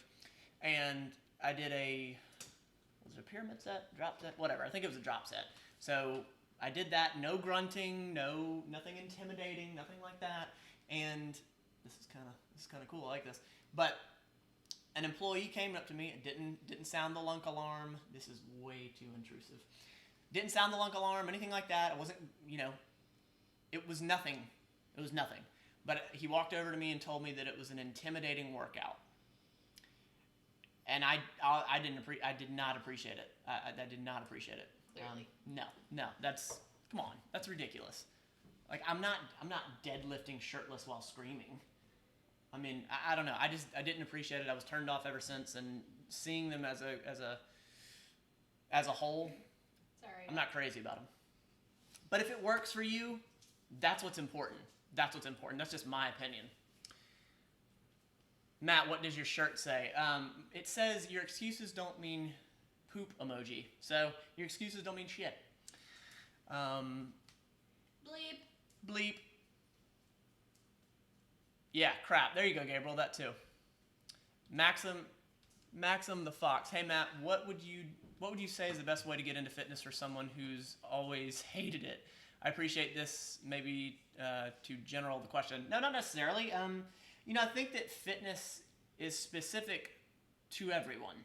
And I did was it a pyramid set, drop set, whatever. I think it was a drop set. So I did that, no grunting, nothing intimidating, nothing like that. And this is kind of cool. I like this. But an employee came up to me and didn't sound the lunk alarm. This is way too intrusive. Didn't sound the lunk alarm, anything like that. It wasn't, it was nothing. It was nothing. But he walked over to me and told me that it was an intimidating workout. and I did not appreciate it. I did not appreciate it. Clearly. No, that's, come on, that's ridiculous. Like, I'm not deadlifting shirtless while screaming. I mean, I don't know. I didn't appreciate it. I was turned off ever since, and seeing them as a whole, Sorry. I'm not crazy about them. But if it works for you, that's what's important. That's what's important. That's just my opinion. Matt, what does your shirt say? It says your excuses don't mean poop emoji. So your excuses don't mean shit. Bleep. Bleep. Yeah, crap. There you go, Gabriel. That too. Maxim the Fox. Hey Matt, what would you say is the best way to get into fitness for someone who's always hated it? I appreciate this. Maybe to general the question. No, not necessarily. I think that fitness is specific to everyone.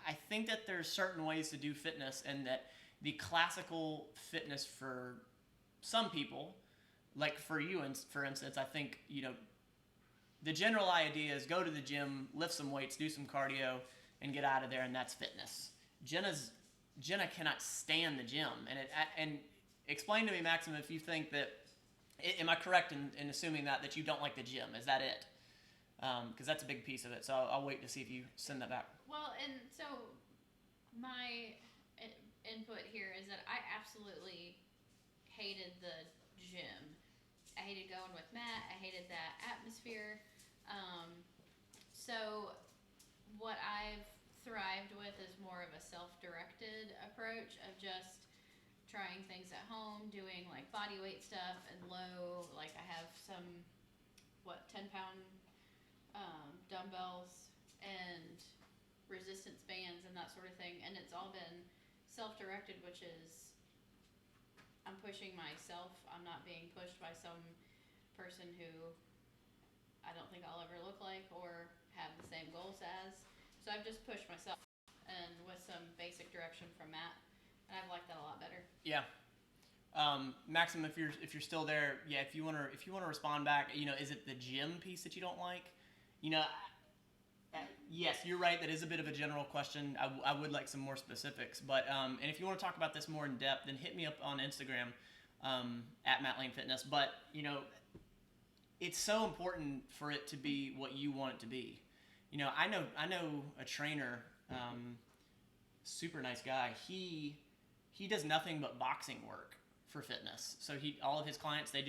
I think that there's certain ways to do fitness, and that the classical fitness for some people, like for you, and for instance, I think the general idea is go to the gym, lift some weights, do some cardio, and get out of there, and that's fitness. Jenna cannot stand the gym, and explain to me, Maxim, if you think that. Am I correct in assuming that you don't like the gym? Is that it? Because that's a big piece of it. So I'll wait to see if you send that back. Well, and so my input here is that I absolutely hated the gym. I hated going with Matt. I hated that atmosphere. So what I've thrived with is more of a self-directed approach of just trying things at home, doing like body weight stuff and low, like I have some 10-pound dumbbells and resistance bands and that sort of thing, and it's all been self-directed, which is I'm pushing myself. I'm not being pushed by some person who I don't think I'll ever look like or have the same goals as. So I've just pushed myself, and with some basic direction from Matt, and I've liked that a lot better. Yeah. Maxim, if you're still there, yeah, if you wanna respond back, is it the gym piece that you don't like? Yes, you're right. That is a bit of a general question. I would like some more specifics, but and if you want to talk about this more in depth, then hit me up on Instagram at Matt Lane Fitness. But it's so important for it to be what you want it to be. I know a trainer, super nice guy. He does nothing but boxing work for fitness. So all of his clients, they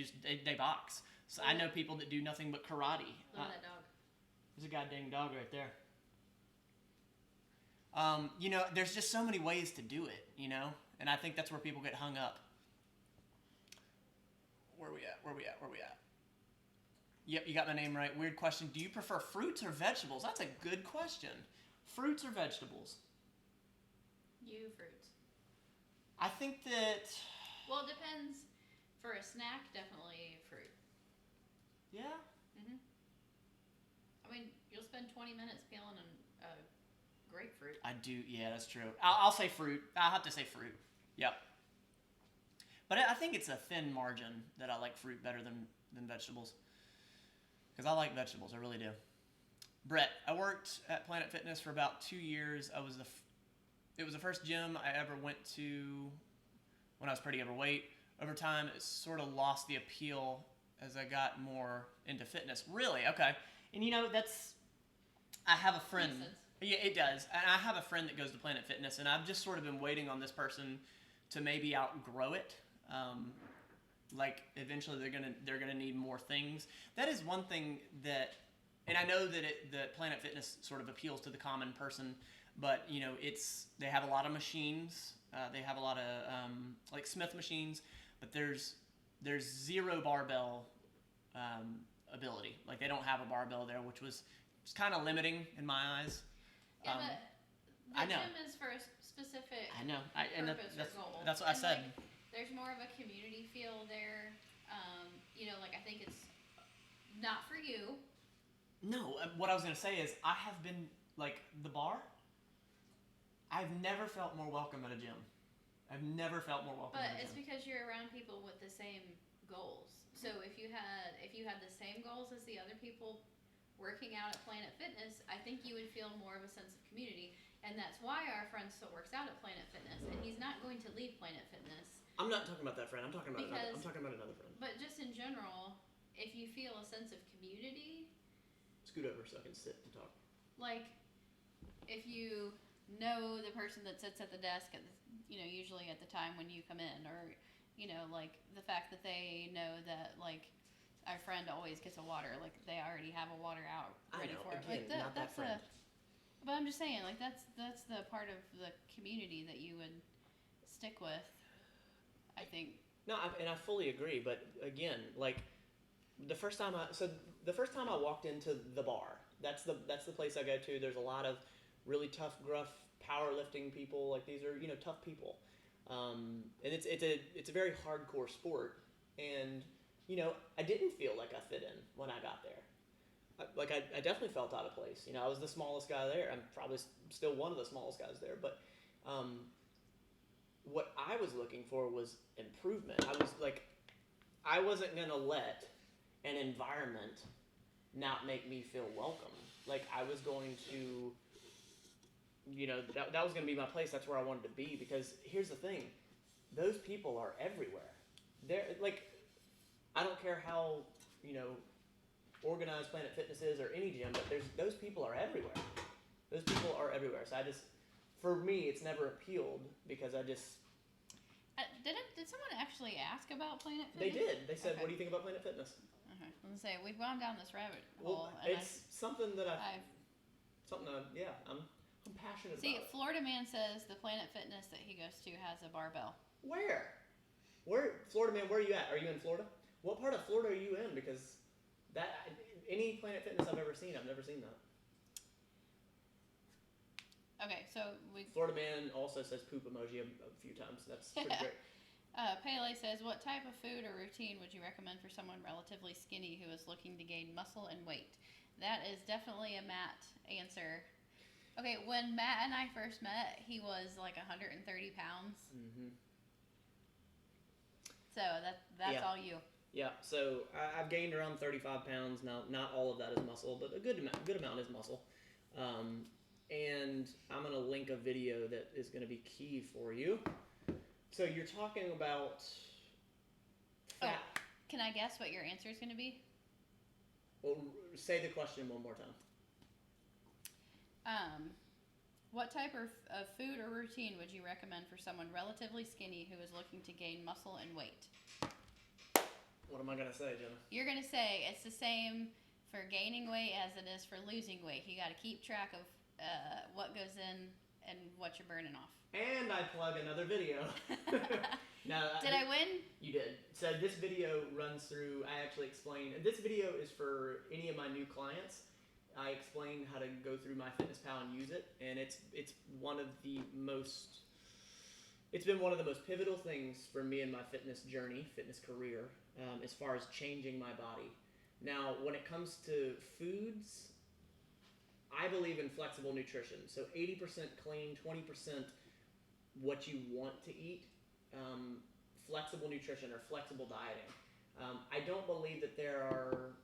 box. So I know people that do nothing but karate. Look at that dog. There's a goddamn dog right there. There's just so many ways to do it, and I think that's where people get hung up. Where we at? Yep, you got my name right. Weird question. Do you prefer fruits or vegetables? That's a good question. Fruits or vegetables? You fruits. I think that... Well, it depends. For a snack, definitely fruit. Yeah? Mm-hmm. I mean, you'll spend 20 minutes peeling a grapefruit. I do, yeah, that's true. I'll say fruit. I'll have to say fruit. Yep. But I think it's a thin margin that I like fruit better than vegetables. Because I like vegetables, I really do. Brett, I worked at Planet Fitness for about 2 years. It was the first gym I ever went to when I was pretty overweight. Over time, it sort of lost the appeal as I got more into fitness. Really? Okay. And I have a friend. Makes sense. Yeah, it does. And I have a friend that goes to Planet Fitness, and I've just sort of been waiting on this person to maybe outgrow it. Like eventually they're gonna need more things. That is one thing that, and I know that that Planet Fitness sort of appeals to the common person, but they have a lot of machines. They have a lot of like Smith machines, but there's zero barbell ability. Like they don't have a barbell there, which was kind of limiting in my eyes. Yeah, but I the know. gym is for a specific I know. purpose or goal. That's what I said. Like, there's more of a community feel there. Like I think it's not for you. No, what I was gonna say is I have been like the bar. I've never felt more welcome at a gym. I've never felt more welcome. But at a it's gym. because you're around people with the same goals. So if you had the same goals as the other people working out at Planet Fitness, I think you would feel more of a sense of community. And that's why our friend still works out at Planet Fitness, and he's not going to leave Planet Fitness. I'm not talking about that friend. I'm talking about Because- another. I'm talking about another friend. But just in general, if you feel a sense of community, Scoot over so I can sit and talk. like if you know the person that sits at the desk at the, usually at the time when you come in, or like the fact that they know that like our friend always gets a water, like they already have a water out ready for it. Again, Like not that that's friend. but I'm just saying, like that's the part of the community that you would stick with, I think. No, and I fully agree. But again, like the first time I walked into the bar, that's the place I go to. There's a lot of really tough, gruff powerlifting people. Like these are tough people, and it's a very hardcore sport. And I didn't feel like I fit in when I got there. I definitely felt out of place. I was the smallest guy there. I'm probably still one of the smallest guys there. But what I was looking for was improvement. I wasn't gonna let an environment not make me feel welcome. Like I was going to, that was gonna be my place. That's where I wanted to be. Because here's the thing, those people are everywhere. They're like, I don't care how organized Planet Fitness is or any gym, but those people are everywhere. Those people are everywhere. So for me, it's never appealed because I just. Did someone actually ask about Planet They Fitness? did. They said, Okay. "What do you think about Planet Fitness?" Okay. I was gonna say we've gone down this rabbit Well, hole, and it's something that I've I'm passionate see. about. Florida man says the Planet Fitness that he goes to has a barbell. Where, Florida man? Where are you at? Are you in Florida? What part of Florida are you in? Because any Planet Fitness I've ever seen, I've never seen that. Okay, so we. Florida man also says poop emoji a few times. That's pretty great. Pele says, what type of food or routine would you recommend for someone relatively skinny who is looking to gain muscle and weight? That is definitely a Matt answer. Okay, when Matt and I first met, he was like 130 pounds. Mm-hmm. So that's Yeah. all you. Yeah, so I've gained around 35 pounds now. Not all of that is muscle, but a good amount is muscle. And I'm gonna link a video that is gonna be key for you. So you're talking about fat. Oh, can I guess what your answer is going to be? Well, say the question one more time. What type of food or routine would you recommend for someone relatively skinny who is looking to gain muscle and weight? What am I gonna say, Jenna? You're going to say it's the same for gaining weight as it is for losing weight. You got to keep track of what goes in and what you're burning off. And I plug another video. Now, Did I win? You did. So this video runs through, I actually explain, and this video is for any of my new clients. I explain how to go through MyFitnessPal and use it, and it's one of the most, it's been one of the most pivotal things for me in my fitness journey, fitness career, as far as changing my body. Now, when it comes to foods, I believe in flexible nutrition. So 80% clean, 20% what you want to eat. Flexible nutrition or flexible dieting. I don't believe that there are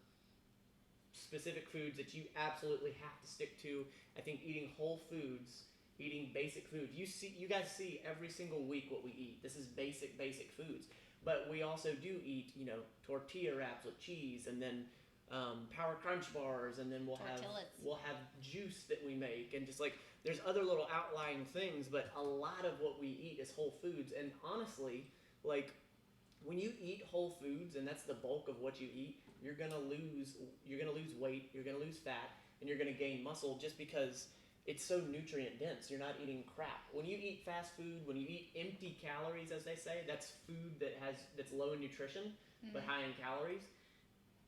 specific foods that you absolutely have to stick to. I think eating whole foods, eating basic foods. You guys see every single week what we eat. This is basic foods. But we also do eat, tortilla wraps with cheese, and then Power Crunch bars, and then we'll have juice that we make, and just like there's other little outlying things, but a lot of what we eat is whole foods. And honestly, like when you eat whole foods and that's the bulk of what you eat, you're gonna lose weight, you're gonna lose fat, and you're gonna gain muscle just because it's so nutrient dense. You're not eating crap. When you eat fast food, when you eat empty calories, as they say, that's food that's low in nutrition but high in calories.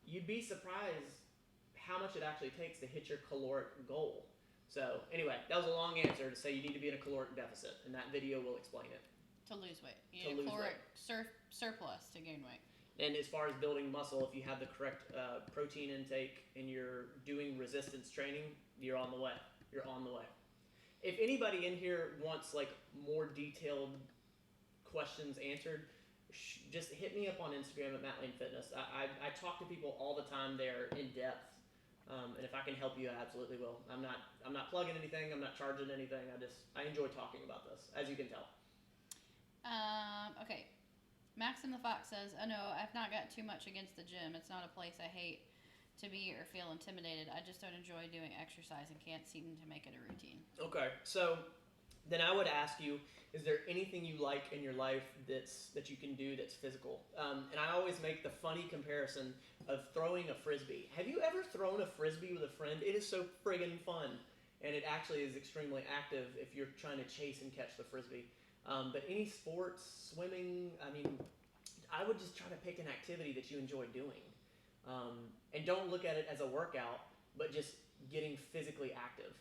You'd be surprised how much it actually takes to hit your caloric goal. So anyway, that was a long answer to say you need to be in a caloric deficit, and that video will explain it. To lose weight. You need a caloric surplus to gain weight. And as far as building muscle, if you have the correct protein intake and you're doing resistance training, you're on the way. You're on the way. If anybody in here wants like more detailed questions answered, just hit me up on Instagram at Matt Lane Fitness. I talk to people all the time there in depth And if I can help you, I absolutely will. I'm not plugging anything. I'm not charging anything. I enjoy talking about this, as you can tell. Okay. Maxim the Fox says, "Oh no, I've not got too much against the gym. It's not a place I hate to be or feel intimidated. I just don't enjoy doing exercise and can't seem to make it a routine." Okay, so then I would ask you, is there anything you like in your life that you can do that's physical? And I always make the funny comparison of throwing a frisbee. Have you ever thrown a frisbee with a friend? It is so friggin' fun, and it actually is extremely active if you're trying to chase and catch the frisbee. But any sports, swimming, I mean, I would just try to pick an activity that you enjoy doing. And don't look at it as a workout, but just getting physically active.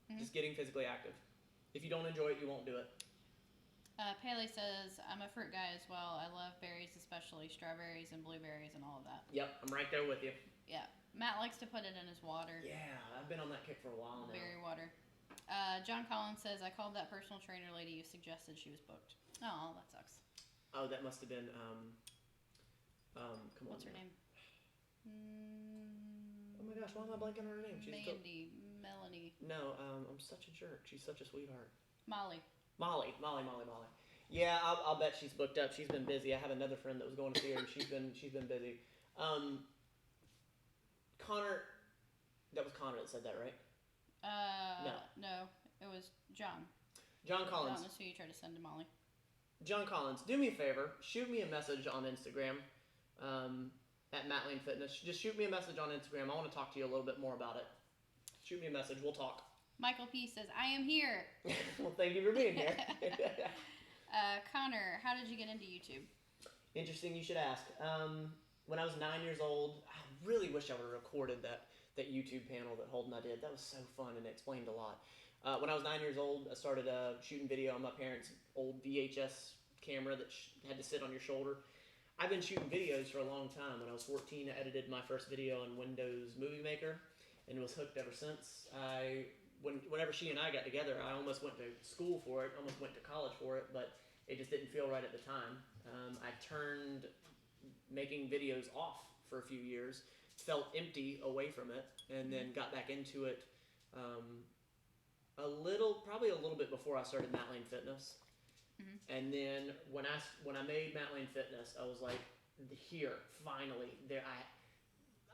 Mm-hmm. Just getting physically active. If you don't enjoy it, you won't do it. Paley says, "I'm a fruit guy as well. I love berries, especially strawberries and blueberries and all of that." Yep, I'm right there with you. Yeah. Matt likes to put it in his water. Yeah, I've been on that kick for a while now. Berry water. John Collins says, "I called that personal trainer lady you suggested. She was booked." Oh, that sucks. Oh, that must have been, come on. What's her name? Oh my gosh, why am I blanking on her name? Mandy, Melanie. No, I'm such a jerk. She's such a sweetheart. Molly. Molly. Yeah, I'll bet she's booked up. She's been busy. I have another friend that was going to see her, and she's been busy. Connor, that was Connor that said that, right? No, it was John. John Collins. John is who you tried to send to Molly. John Collins, do me a favor. Shoot me a message on Instagram at Matt Lane Fitness. Just shoot me a message on Instagram. I want to talk to you a little bit more about it. Shoot me a message. We'll talk. Michael P. says, "I am here." Well, thank you for being here. Connor, how did you get into YouTube? Interesting, you should ask. When I was 9 years old, I really wish I would have recorded that YouTube panel that Holden and I did. That was so fun and it explained a lot. When I was 9 years old, I started shooting video on my parents' old VHS camera that had to sit on your shoulder. I've been shooting videos for a long time. When I was 14, I edited my first video on Windows Movie Maker and was hooked ever since. Whenever she and I got together, I almost went to school for it, almost went to college for it, but it just didn't feel right at the time. I turned making videos off for a few years, felt empty away from it, and then got back into it probably a little bit before I started Matt Lane Fitness. Mm-hmm. And then when I made Matt Lane Fitness, I was like, here, finally, there.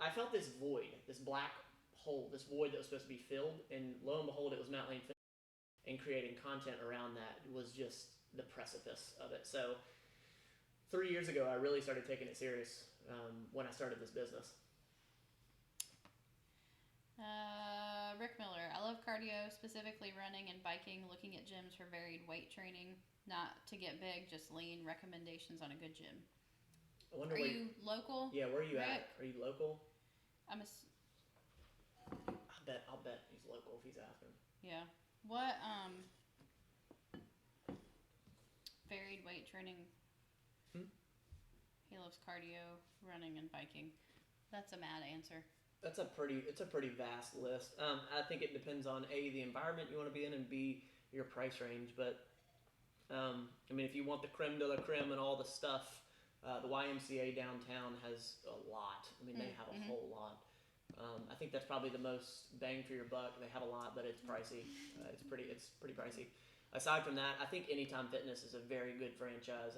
I felt this void, this black hole, this void that was supposed to be filled, and lo and behold, it was Matt Lane Fitness, and creating content around that was just the precipice of it. So 3 years ago, I really started taking it serious when I started this business. Rick Miller, "I love cardio, specifically running and biking, looking at gyms for varied weight training, not to get big, just lean. Recommendations on a good gym." I wonder Are you local? Yeah, where are you Rick? at? Are you local? I'm a. I'll bet he's local if he's asking. Yeah. What varied weight training? He loves cardio, running, and biking. That's a mad answer. It's a pretty vast list. I think it depends on A, the environment you want to be in, and B, your price range. But I mean, if you want the creme de la creme and all the stuff, the YMCA downtown has a lot. I mean, they have a whole lot. I think that's probably the most bang for your buck. They have a lot, but it's pricey. It's pretty pricey. Aside from that, I think Anytime Fitness is a very good franchise.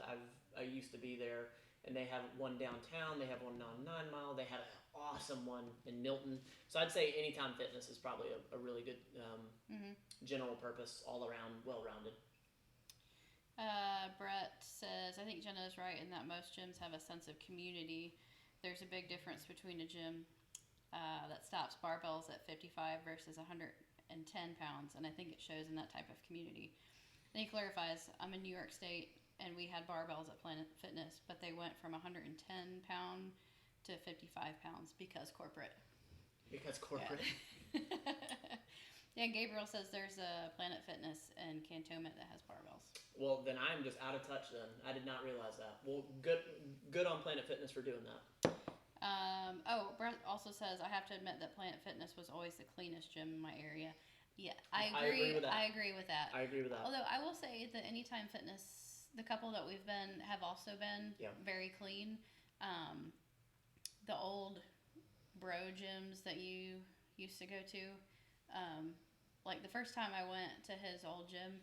I used to be there, and they have one downtown. They have one on 9 Mile. They have an awesome one in Milton. So I'd say Anytime Fitness is probably a really good general purpose, all around, well-rounded. Brett says, "I think Jenna is right in that most gyms have a sense of community. There's a big difference between a gym that stops barbells at 55 versus 110 pounds, and I think it shows in that type of community." And he clarifies, "I'm in New York State, and we had barbells at Planet Fitness, but they went from 110 pound to 55 pounds because corporate." Because corporate. Yeah, Gabriel says there's a Planet Fitness in Cantonment that has barbells. Well, then I'm just out of touch then. I did not realize that. Well, good on Planet Fitness for doing that. Brett also says, "I have to admit that Planet Fitness was always the cleanest gym in my area." Yeah, I agree with that. I agree with that. Although I will say that Anytime Fitness, the couple that we've been have also been very clean. The old bro gyms that you used to go to. Like the first time I went to his old gym,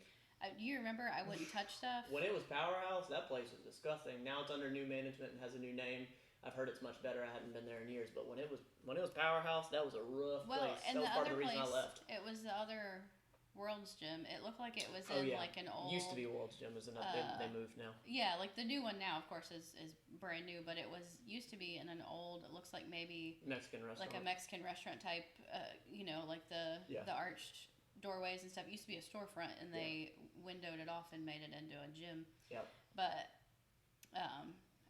do you remember I wouldn't touch stuff? When it was Powerhouse, that place was disgusting. Now it's under new management and has a new name. I've heard it's much better. I hadn't been there in years, but when it was Powerhouse, that was a rough place. And That was the part other of the reason place, I left. it was the other World's Gym. It looked like it was Oh, in yeah. like an old. Used to be World's Gym, isn't it? They moved now. Yeah, like the new one now, of course, is brand new, but it was used to be in an old. It looks like maybe Mexican restaurant. like a Mexican restaurant type. Like the arched doorways and stuff. It used to be a storefront, and they windowed it off and made it into a gym. Yep. But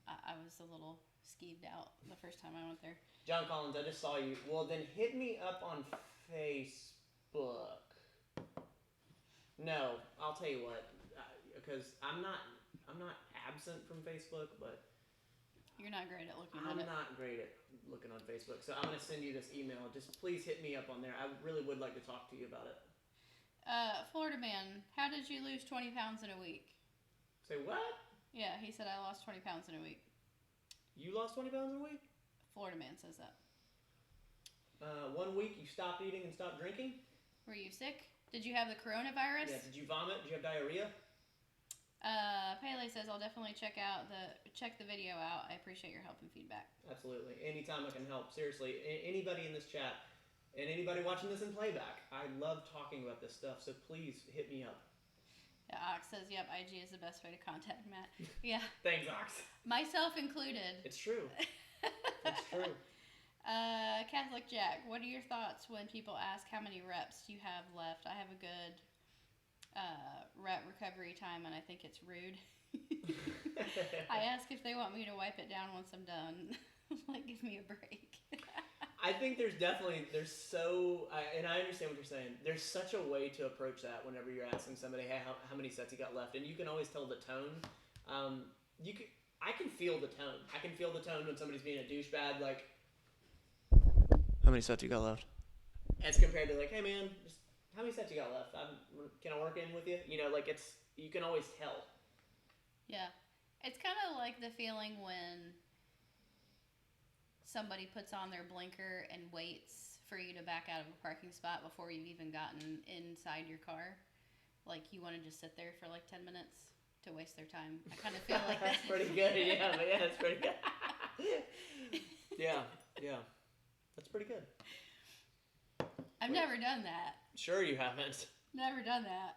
I was a little skeeved out the first time I went there. John Collins, I just saw you. Well, then hit me up on Facebook. No, I'll tell you what, because I'm not absent from Facebook, but You're not great at looking at I'm it. not great at looking on Facebook. So I'm gonna send you this email. Just please hit me up on there. I really would like to talk to you about it. Florida man, how did you lose 20 pounds in a week? Say what? Yeah, he said I lost 20 pounds in a week. You lost 20 pounds in a week? Florida man says that. 1 week you stopped eating and stopped drinking? Were you sick? Did you have the coronavirus? Yeah. Did you vomit? Did you have diarrhea? Pele says I'll definitely check the video out. I appreciate your help and feedback. Absolutely. Anytime I can help. Seriously, anybody in this chat and anybody watching this in playback, I love talking about this stuff. So please hit me up. Yeah, Ox says, "Yep, IG is the best way to contact Matt." Yeah, Thanks, Ox. myself included. It's true. It's true. Catholic Jack, what are your thoughts when people ask how many reps you have left? I have a good rep recovery time, and I think it's rude. I ask if they want me to wipe it down once I'm done. Like, give me a break. I think and I understand what you're saying. There's such a way to approach that whenever you're asking somebody, hey, how many sets you got left, and you can always tell the tone. I can feel the tone. I can feel the tone when somebody's being a douchebag, like, how many sets you got left? As compared to like, hey man, just how many sets you got left? Can I work in with you? You know, like you can always tell. Yeah. It's kind of like the feeling when somebody puts on their blinker and waits for you to back out of a parking spot before you've even gotten inside your car. Like you want to just sit there for like 10 minutes to waste their time. I kind of feel like that. That's pretty good. Yeah, but yeah, that's pretty good. Yeah. That's pretty good. I've never done that. Sure you haven't. Never done that.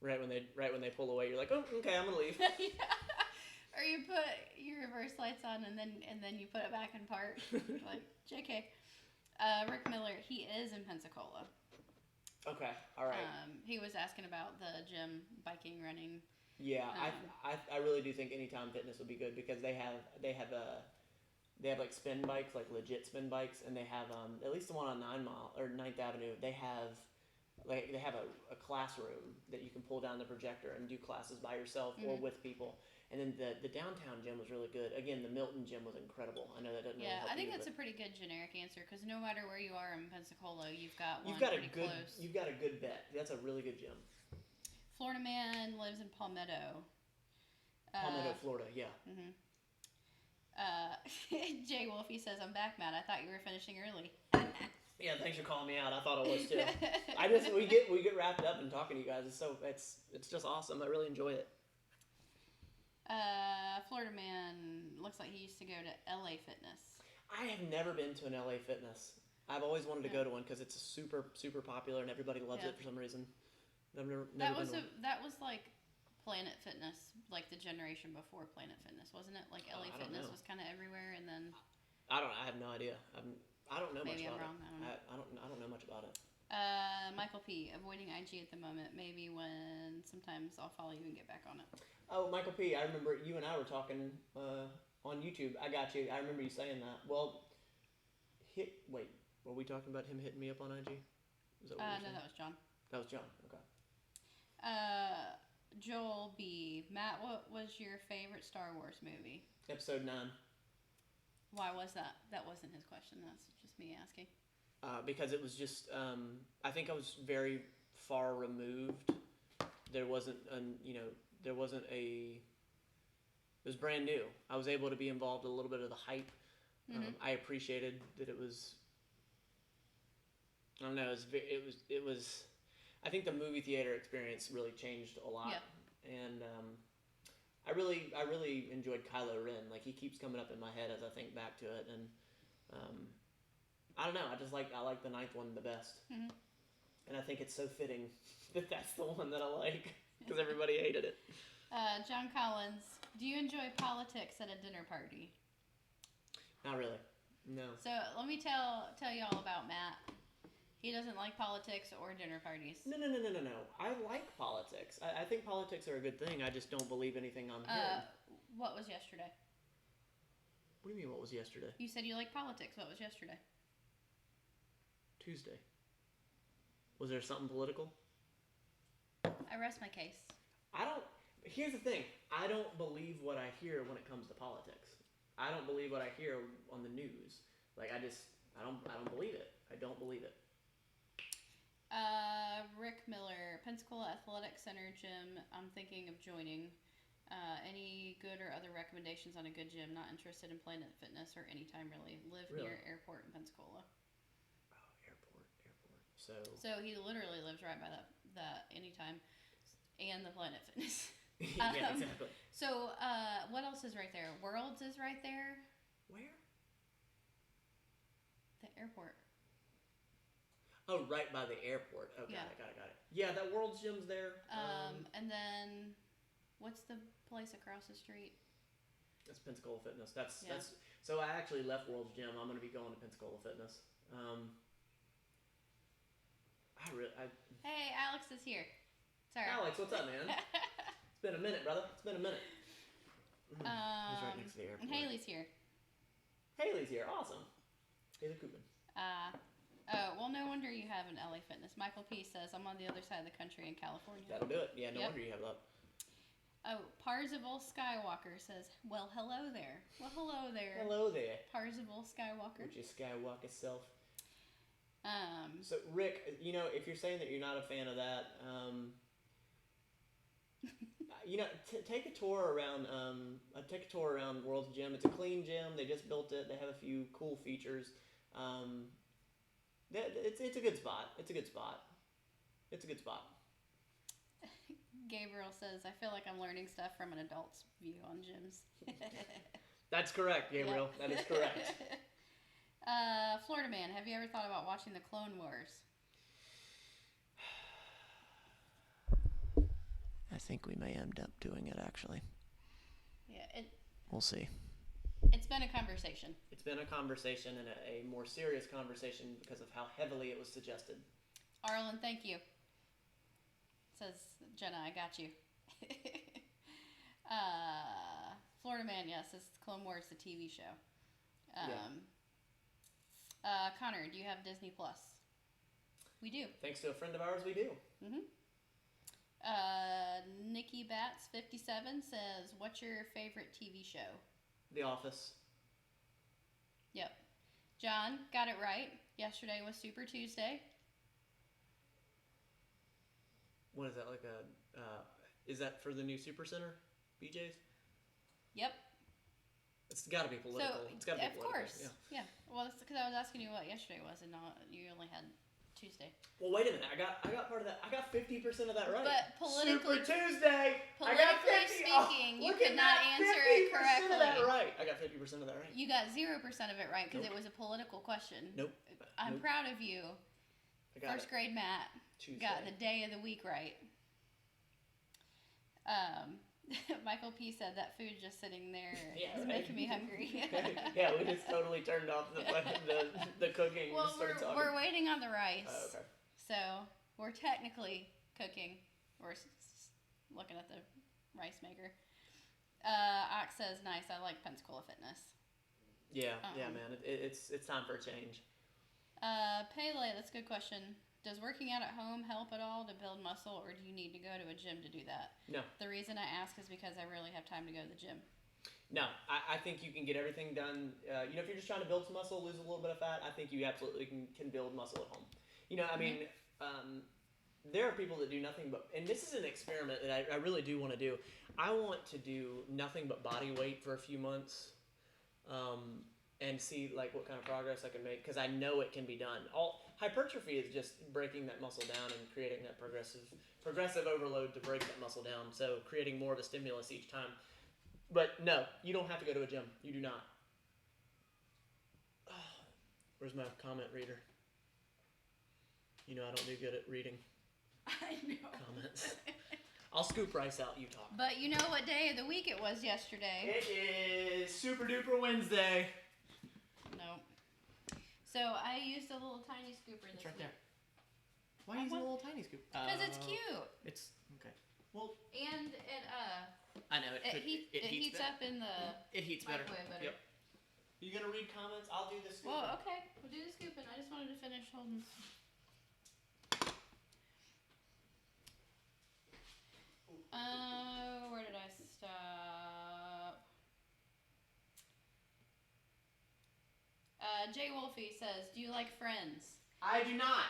Right when they pull away, you're like, oh, okay, I'm gonna leave. Yeah. Or you put your reverse lights on and then you put it back in park. Like, JK. Rick Miller, he is in Pensacola. Okay, all right. He was asking about the gym, biking, running. Yeah, I really do think Anytime Fitness would be good because they have like spin bikes, like legit spin bikes, and they have at least the one on 9th Avenue. They have a classroom that you can pull down the projector and do classes by yourself or with people. And then the downtown gym was really good. Again, the Milton gym was incredible. I know that doesn't really help I think you, that's a pretty good generic answer because no matter where you are in Pensacola, you've got one you've got pretty close. You've got a good bet. That's a really good gym. Florida man lives in Palmetto. Palmetto, Florida, yeah. Mm-hmm. Jay Wolfie says, I'm back, Matt. I thought you were finishing early. Yeah, thanks for calling me out. I thought I was too. we get wrapped up in talking to you guys. It's just awesome. I really enjoy it. Florida man looks like he used to go to LA Fitness. I have never been to an LA Fitness. I've always wanted to go to one because it's super popular and everybody loves it for some reason. I've never that been was like Planet Fitness, like the generation before Planet Fitness, wasn't it? Like LA Fitness was kind of everywhere, and then I have no idea. I don't know much maybe about I'm wrong. it. I don't know much about it. Michael P. Avoiding IG at the moment. Maybe when sometimes I'll follow you and get back on it. Oh, Michael P. I remember you and I were talking on YouTube. I got you. I remember you saying that. Well, wait. Were we talking about him hitting me up on IG? No, that was John. That was John. Okay. Joel B. Matt, what was your favorite Star Wars movie? Episode 9. Why was that? That wasn't his question. That's just me asking. Because it was just, I think I was very far removed. There wasn't, it was brand new. I was able to be involved in a little bit of the hype. Mm-hmm. I appreciated that it was I don't know. It was. I think the movie theater experience really changed a lot, and I really enjoyed Kylo Ren. Like he keeps coming up in my head as I think back to it, and I don't know. I like the ninth one the best, and I think it's so fitting that that's the one that I like because everybody hated it. John Collins, do you enjoy politics at a dinner party? Not really. No. So let me tell you all about Matt. He doesn't like politics or dinner parties. No. I like politics. I think politics are a good thing. I just don't believe anything I'm hearing. What was yesterday? What do you mean, what was yesterday? You said you like politics. What was yesterday? Tuesday. Was there something political? I rest my case. Here's the thing. I don't believe what I hear when it comes to politics. I don't believe what I hear on the news. Like, I don't believe it. I don't believe it. Rick Miller, Pensacola Athletic Center gym. I'm thinking of joining. Any good or other recommendations on a good gym? Not interested in Planet Fitness or Anytime really. Live near airport in Pensacola. Oh, airport. So he literally lives right by the Anytime and the Planet Fitness. Yeah, exactly. So what else is right there? Worlds is right there. Where? The airport. Oh, right by the airport. Oh, got it. Yeah, that World's Gym's there. And then, what's the place across the street? That's Pensacola Fitness. That's. So I actually left World's Gym. I'm going to be going to Pensacola Fitness. Hey, Alex is here. Sorry. Alex, what's up, man? It's been a minute, brother. It's been a minute. He's right next to the airport. And Haley's here. Haley's here. Awesome. Haley Koopman. Well, no wonder you have an LA Fitness. Michael P says, I'm on the other side of the country in California. That'll do it. Yeah, no wonder you have that. Oh, Parzival Skywalker says, well, hello there. Well, hello there. Hello there. Parzival Skywalker. Would you skywalk yourself? Um, So, Rick, you know, if you're saying that you're not a fan of that, you know, take a tour around. Take a tour around World's Gym. It's a clean gym. They just built it. They have a few cool features. It's a good spot. It's a good spot. Gabriel says, I feel like I'm learning stuff from an adult's view on gyms. That's correct, Gabriel. Yep. That is correct. Florida Man, have you ever thought about watching the Clone Wars? I think we may end up doing it, actually. Yeah, We'll see. It's been a conversation. It's been a conversation and a more serious conversation because of how heavily it was suggested. Arlen, thank you. Says Jenna, I got you. Florida Man, yes, it's Clone Wars, the TV show. Connor, do you have Disney Plus? We do. Thanks to a friend of ours, we do. Mm-hmm. Nikki Bats 57 says, "What's your favorite TV show?" The Office. Yep. John got it right. Yesterday was Super Tuesday. What is that, like a... is that for the new Super Center, BJ's? Yep. It's got to be political. So, it's got to be of political. course. Yeah. Well, that's because I was asking you what yesterday was, and not you only had Tuesday. Well, wait a minute. I got part of that. I got 50% of that right. But politically, Super Tuesday. politically speaking, you could not answer it correctly. Of that right. I got 50% of that right. You got 0% of it right because it was a political question. Nope. I'm proud of you. First grade Matt Tuesday. got the day of the week right. Michael P said that food just sitting there is making me hungry. Yeah, we just totally turned off the cooking. Well, and started talking. we're waiting on the rice. Oh, okay. So we're technically cooking. We're looking at the rice maker. Ox says, "Nice. I like Pensacola Fitness." Yeah, man. It's time for a change. Pele, that's a good question. Does working out at home help at all to build muscle, or do you need to go to a gym to do that? No. The reason I ask is because I rarely have time to go to the gym. No, I think you can get everything done. You know, if you're just trying to build some muscle, lose a little bit of fat, I think you absolutely can build muscle at home. You know, I mean, there are people that do nothing but, and this is an experiment that I really do want to do. I want to do nothing but body weight for a few months, and see like what kind of progress I can make because I know it can be done. All hypertrophy is just breaking that muscle down and creating that progressive overload to break that muscle down. So creating more of a stimulus each time. But no, you don't have to go to a gym. You do not. Where's my comment reader? You know I don't do good at reading I know. comments. I'll scoop rice out. You talk. But you know what day of the week it was yesterday? It is Super Duper Wednesday. No. So I used a little tiny scooper this It's right week. there. Why use a little tiny scoop? Because it's cute. It's okay. Well, And it I know it heats better. up in the It heats better. microwave better. Yep. You gonna read comments? I'll do the scoop. Well, okay. We'll do the scooping. I just wanted to finish holding. Where did I stop? Jay Wolfie says, "Do you like Friends?" I do not.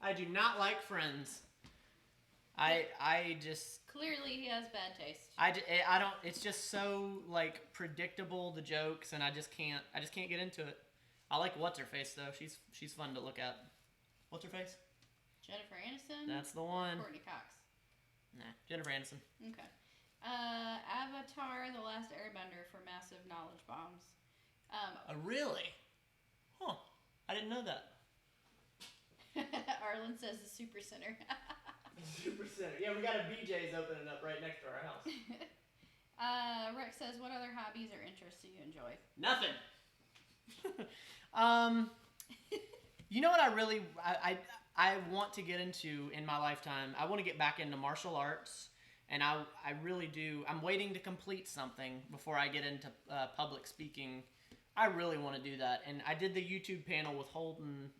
I do not like Friends. I just Clearly, he has bad taste. I don't. It's just so like predictable the jokes, and I just can't get into it. I like what's her face though. She's fun to look at. What's her face? Jennifer Aniston. That's the one. Courtney Cox. Nah, Jennifer Aniston. Okay. Avatar: The Last Airbender for massive knowledge bombs. Really? Huh. I didn't know that. Arlen says the Super Center. Super Center. Yeah, we got a BJ's opening up right next to our house. Rex says, "What other hobbies or interests do you enjoy?" Nothing. You know what I want to get into in my lifetime? I want to get back into martial arts, and I really do. I'm waiting to complete something before I get into public speaking. I really want to do that, and I did the YouTube panel with Holden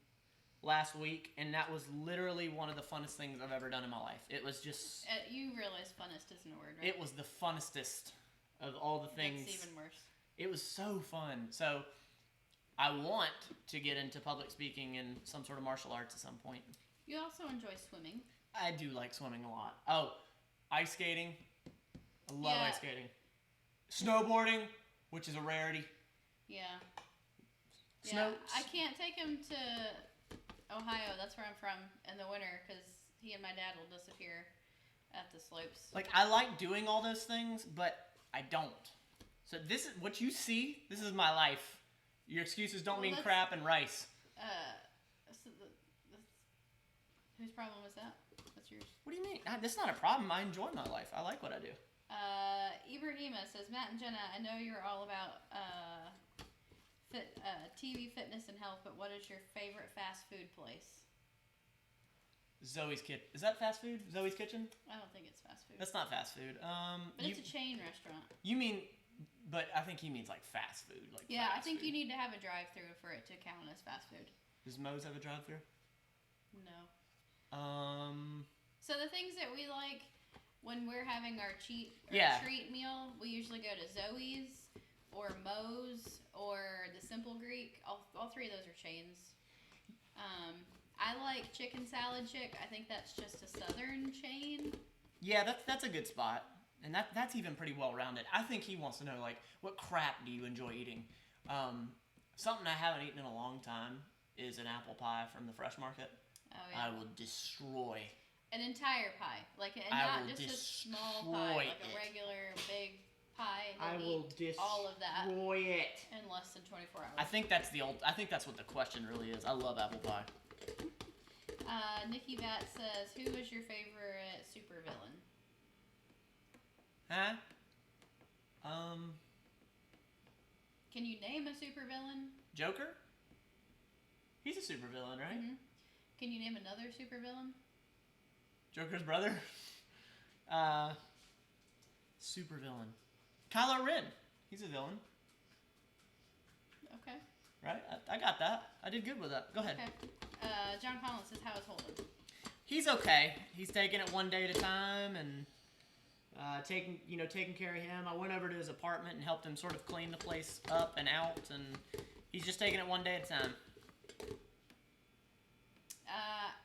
last week, and that was literally one of the funnest things I've ever done in my life. It was just... You realize funnest isn't a word, right? It was the funnestest of all the things. That's even worse. It was so fun. So I want to get into public speaking and some sort of martial arts at some point. You also enjoy swimming. I do like swimming a lot. Oh, ice skating. I love ice skating. Snowboarding, which is a rarity. Yeah. Snow. Yeah, I can't take him to Ohio, that's where I'm from, in the winter, because he and my dad will disappear at the slopes. Like, I like doing all those things, but I don't. So this is what you see. This is my life. Your excuses don't mean crap and rice. So whose problem was that? What's yours? What do you mean? That's not a problem. I enjoy my life. I like what I do. Ibrahima says, "Matt and Jenna, I know you're all about TV, fitness, and health, but what is your favorite fast food place?" Zoe's Kitchen. Is that fast food? Zoe's Kitchen? I don't think it's fast food. That's not fast food. But it's a chain restaurant. You mean, but I think he means like fast food. Like yeah, fast I think food. you need to have a drive-through for it to count as fast food. Does Moe's have a drive-through? No. So the things that we like when we're having our treat meal, we usually go to Zoe's or Moe's or the Simple Greek. All three of those are chains. I like Chicken Salad Chick. I think that's just a southern chain. Yeah, that's a good spot. And that's even pretty well rounded. I think he wants to know, like, what crap do you enjoy eating? Something I haven't eaten in a long time is an apple pie from the Fresh Market. Oh, yeah. I will destroy an entire pie, not just a small pie, like a regular big pie. I will destroy all of that it in less than 24 hours. I think that's what the question really is. I love apple pie. Nikki Vat says, "Who is your favorite supervillain?" Huh? Can you name a supervillain? Joker? He's a supervillain, right? Mm-hmm. Can you name another supervillain? Joker's brother? Supervillain. Kylo Ren. He's a villain. Okay. Right? I got that. I did good with that. Go ahead. Okay. John Collins says, "How is Holden?" He's okay. He's taking it one day at a time and taking care of him. I went over to his apartment and helped him sort of clean the place up and out, and he's just taking it one day at a time.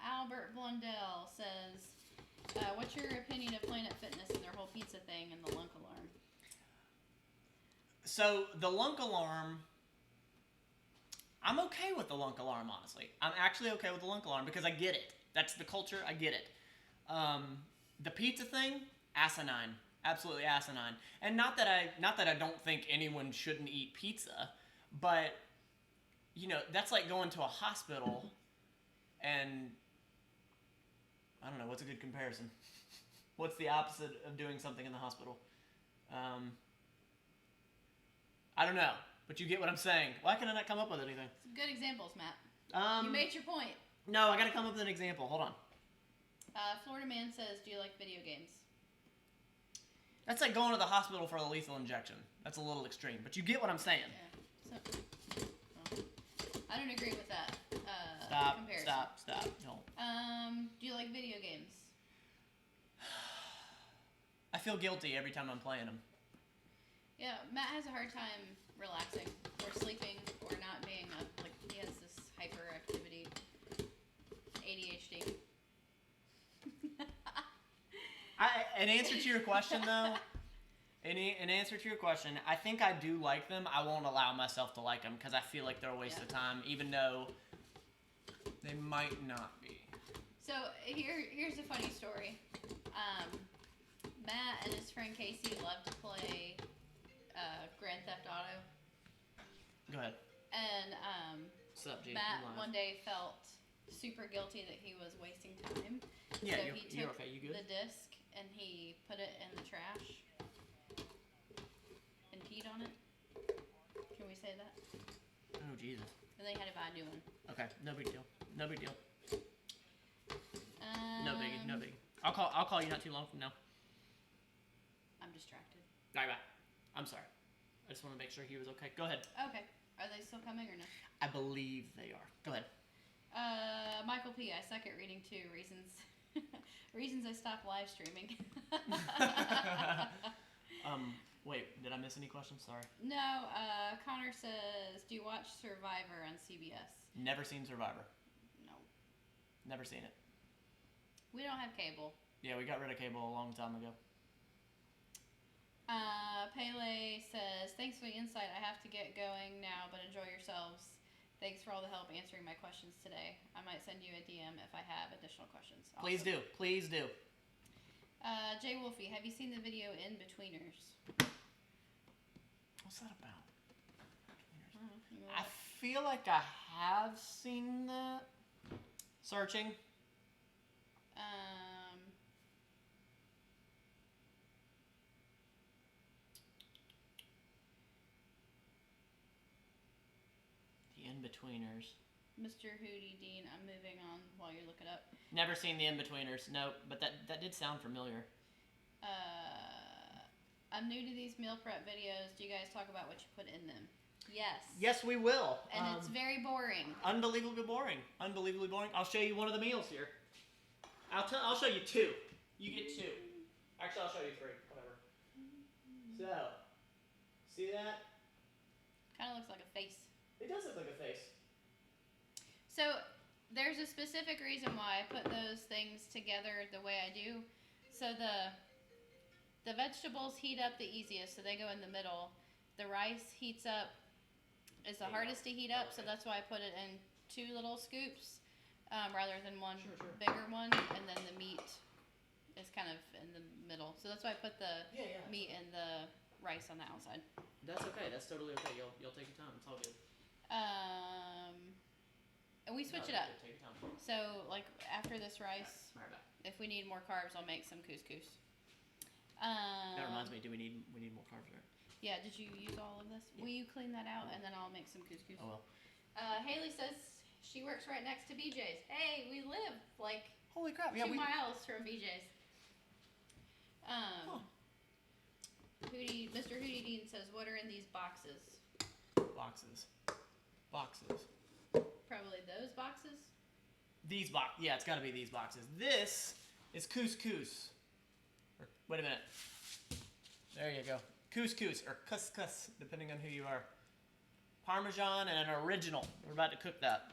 Albert Blundell says, "What's your opinion of Planet Fitness and their whole pizza thing and the Lunk Alarm?" So the Lunk Alarm I'm okay with the lunk alarm, honestly. I'm actually okay with the lunk alarm because I get it. That's the culture. I get it. The pizza thing, asinine. Absolutely asinine. And not that I don't think anyone shouldn't eat pizza, but that's like going to a hospital and I don't know, what's a good comparison? What's the opposite of doing something in the hospital? I don't know, but you get what I'm saying. Why can I not come up with anything? Some good examples, Matt. You made your point. No, I gotta come up with an example. Hold on. Florida man says, do you like video games? That's like going to the hospital for a lethal injection. That's a little extreme, but you get what I'm saying. Yeah. I don't agree with that comparison. Stop. No. Do you like video games? I feel guilty every time I'm playing them. Yeah, Matt has a hard time relaxing or sleeping or not being up. Like, he has this hyperactivity, ADHD. In answer to your question, though, in answer to your question, I think I do like them. I won't allow myself to like them because I feel like they're a waste of time, even though they might not be. So here's a funny story. Matt and his friend Casey love to play Grand Theft Auto. Go ahead. And What's up, G? Matt one day felt super guilty that he was wasting time. Yeah, so you're okay. You good? The disc and he put it in the trash and peed on it. Can we say that? Oh, Jesus. And they had to buy a new one. Okay, no big deal. No big deal. No biggie. I'll call you not too long from now. I'm distracted. Bye. I'm sorry. I just want to make sure he was okay. Go ahead. Okay. Are they still coming or no? I believe they are. Go ahead. Michael P. I suck at reading too. Reasons I stopped live streaming. Wait, did I miss any questions? Sorry. No, Connor says, do you watch Survivor on CBS? Never seen Survivor. No. Never seen it. We don't have cable. Yeah, we got rid of cable a long time ago. Pele says, thanks for the insight. I have to get going now, but enjoy yourselves. Thanks for all the help answering my questions today. I might send you a DM if I have additional questions. Awesome. Please do. Jay Wolfie, have you seen the video In-Betweeners? What's that about? I feel like I have seen that. Searching. The In-Betweeners. Mr. Hootie Dean, I'm moving on while you look it up. Never seen the In-Betweeners. Nope, but that did sound familiar. I'm new to these meal prep videos. Do you guys talk about what you put in them? Yes. Yes, we will. And it's very boring. Unbelievably boring. I'll show you one of the meals here. I'll show you two. You get two. Actually, I'll show you three. Whatever. So, see that? Kind of looks like a face. It does look like a face. So, there's a specific reason why I put those things together the way I do. So the vegetables heat up the easiest, so they go in the middle. The rice heats up, is the hardest to heat up, so that's why I put it in two little scoops rather than one bigger one, and then the meat is kind of in the middle. So that's why I put the meat and the rice on the outside. That's okay. That's totally okay. You'll take your time. It's all good. And we switch it up. Take your time. So, like, after this rice, if we need more carbs, I'll make some couscous. That reminds me. We need more carbs, right? Yeah. Did you use all of this? Yeah. Will you clean that out, and then I'll make some couscous? Oh well. Haley says she works right next to BJ's. Hey, we live like Holy crap! 2 miles from BJ's. Mr. Hootie Dean says, "What are in these boxes?" Boxes. Probably those boxes. These yeah, it's got to be these boxes. This is couscous. Or, wait a minute. There you go. Couscous or couscous, depending on who you are. Parmesan and an original. We're about to cook that.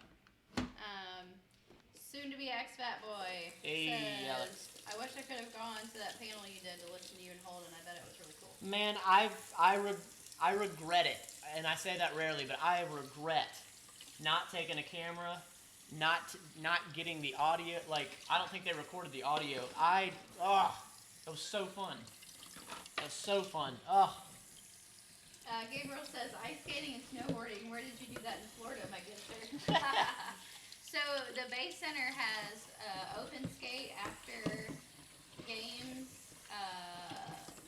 Soon to be ex-fat boy Hey, says, Alex. I wish I could have gone to that panel you did to listen to you and Holden. I bet it was really cool. Man, I regret it, and I say that rarely, but I regret not taking a camera, not getting the audio. Like, I don't think they recorded the audio. It was so fun. It was so fun. Gabriel says, ice skating and snowboarding. Where did you do that in Florida, my good sir? So the Bay Center has open skate after games,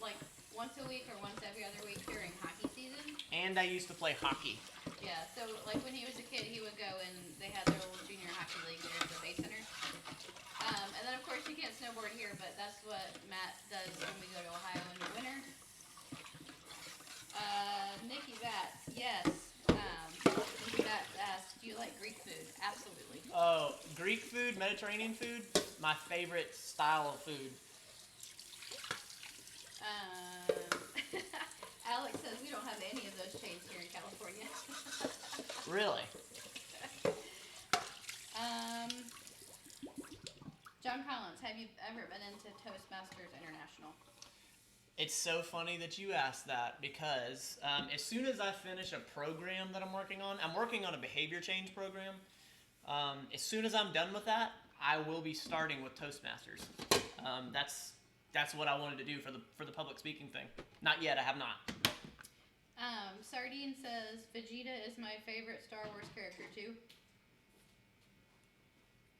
like once a week or once every other week during hockey season. And I used to play hockey. Yeah, so like when he was a kid, he would go and they had their little junior hockey league there at the Bay Center. And then of course you can't snowboard here, but that's what Matt does when we go to Ohio in the winter. Nikki Batts, yes. Nikki Batts asked, do you like Greek food? Absolutely. Oh, Greek food, Mediterranean food, my favorite style of food. Alex says we don't have any of those chains here in California. Really? John Collins, have you ever been into Toastmasters International? It's so funny that you asked that because as soon as I finish a program that I'm working on a behavior change program. As soon as I'm done with that, I will be starting with Toastmasters. That's what I wanted to do for the public speaking thing. Not yet, I have not. Sardine says Vegeta is my favorite Star Wars character too.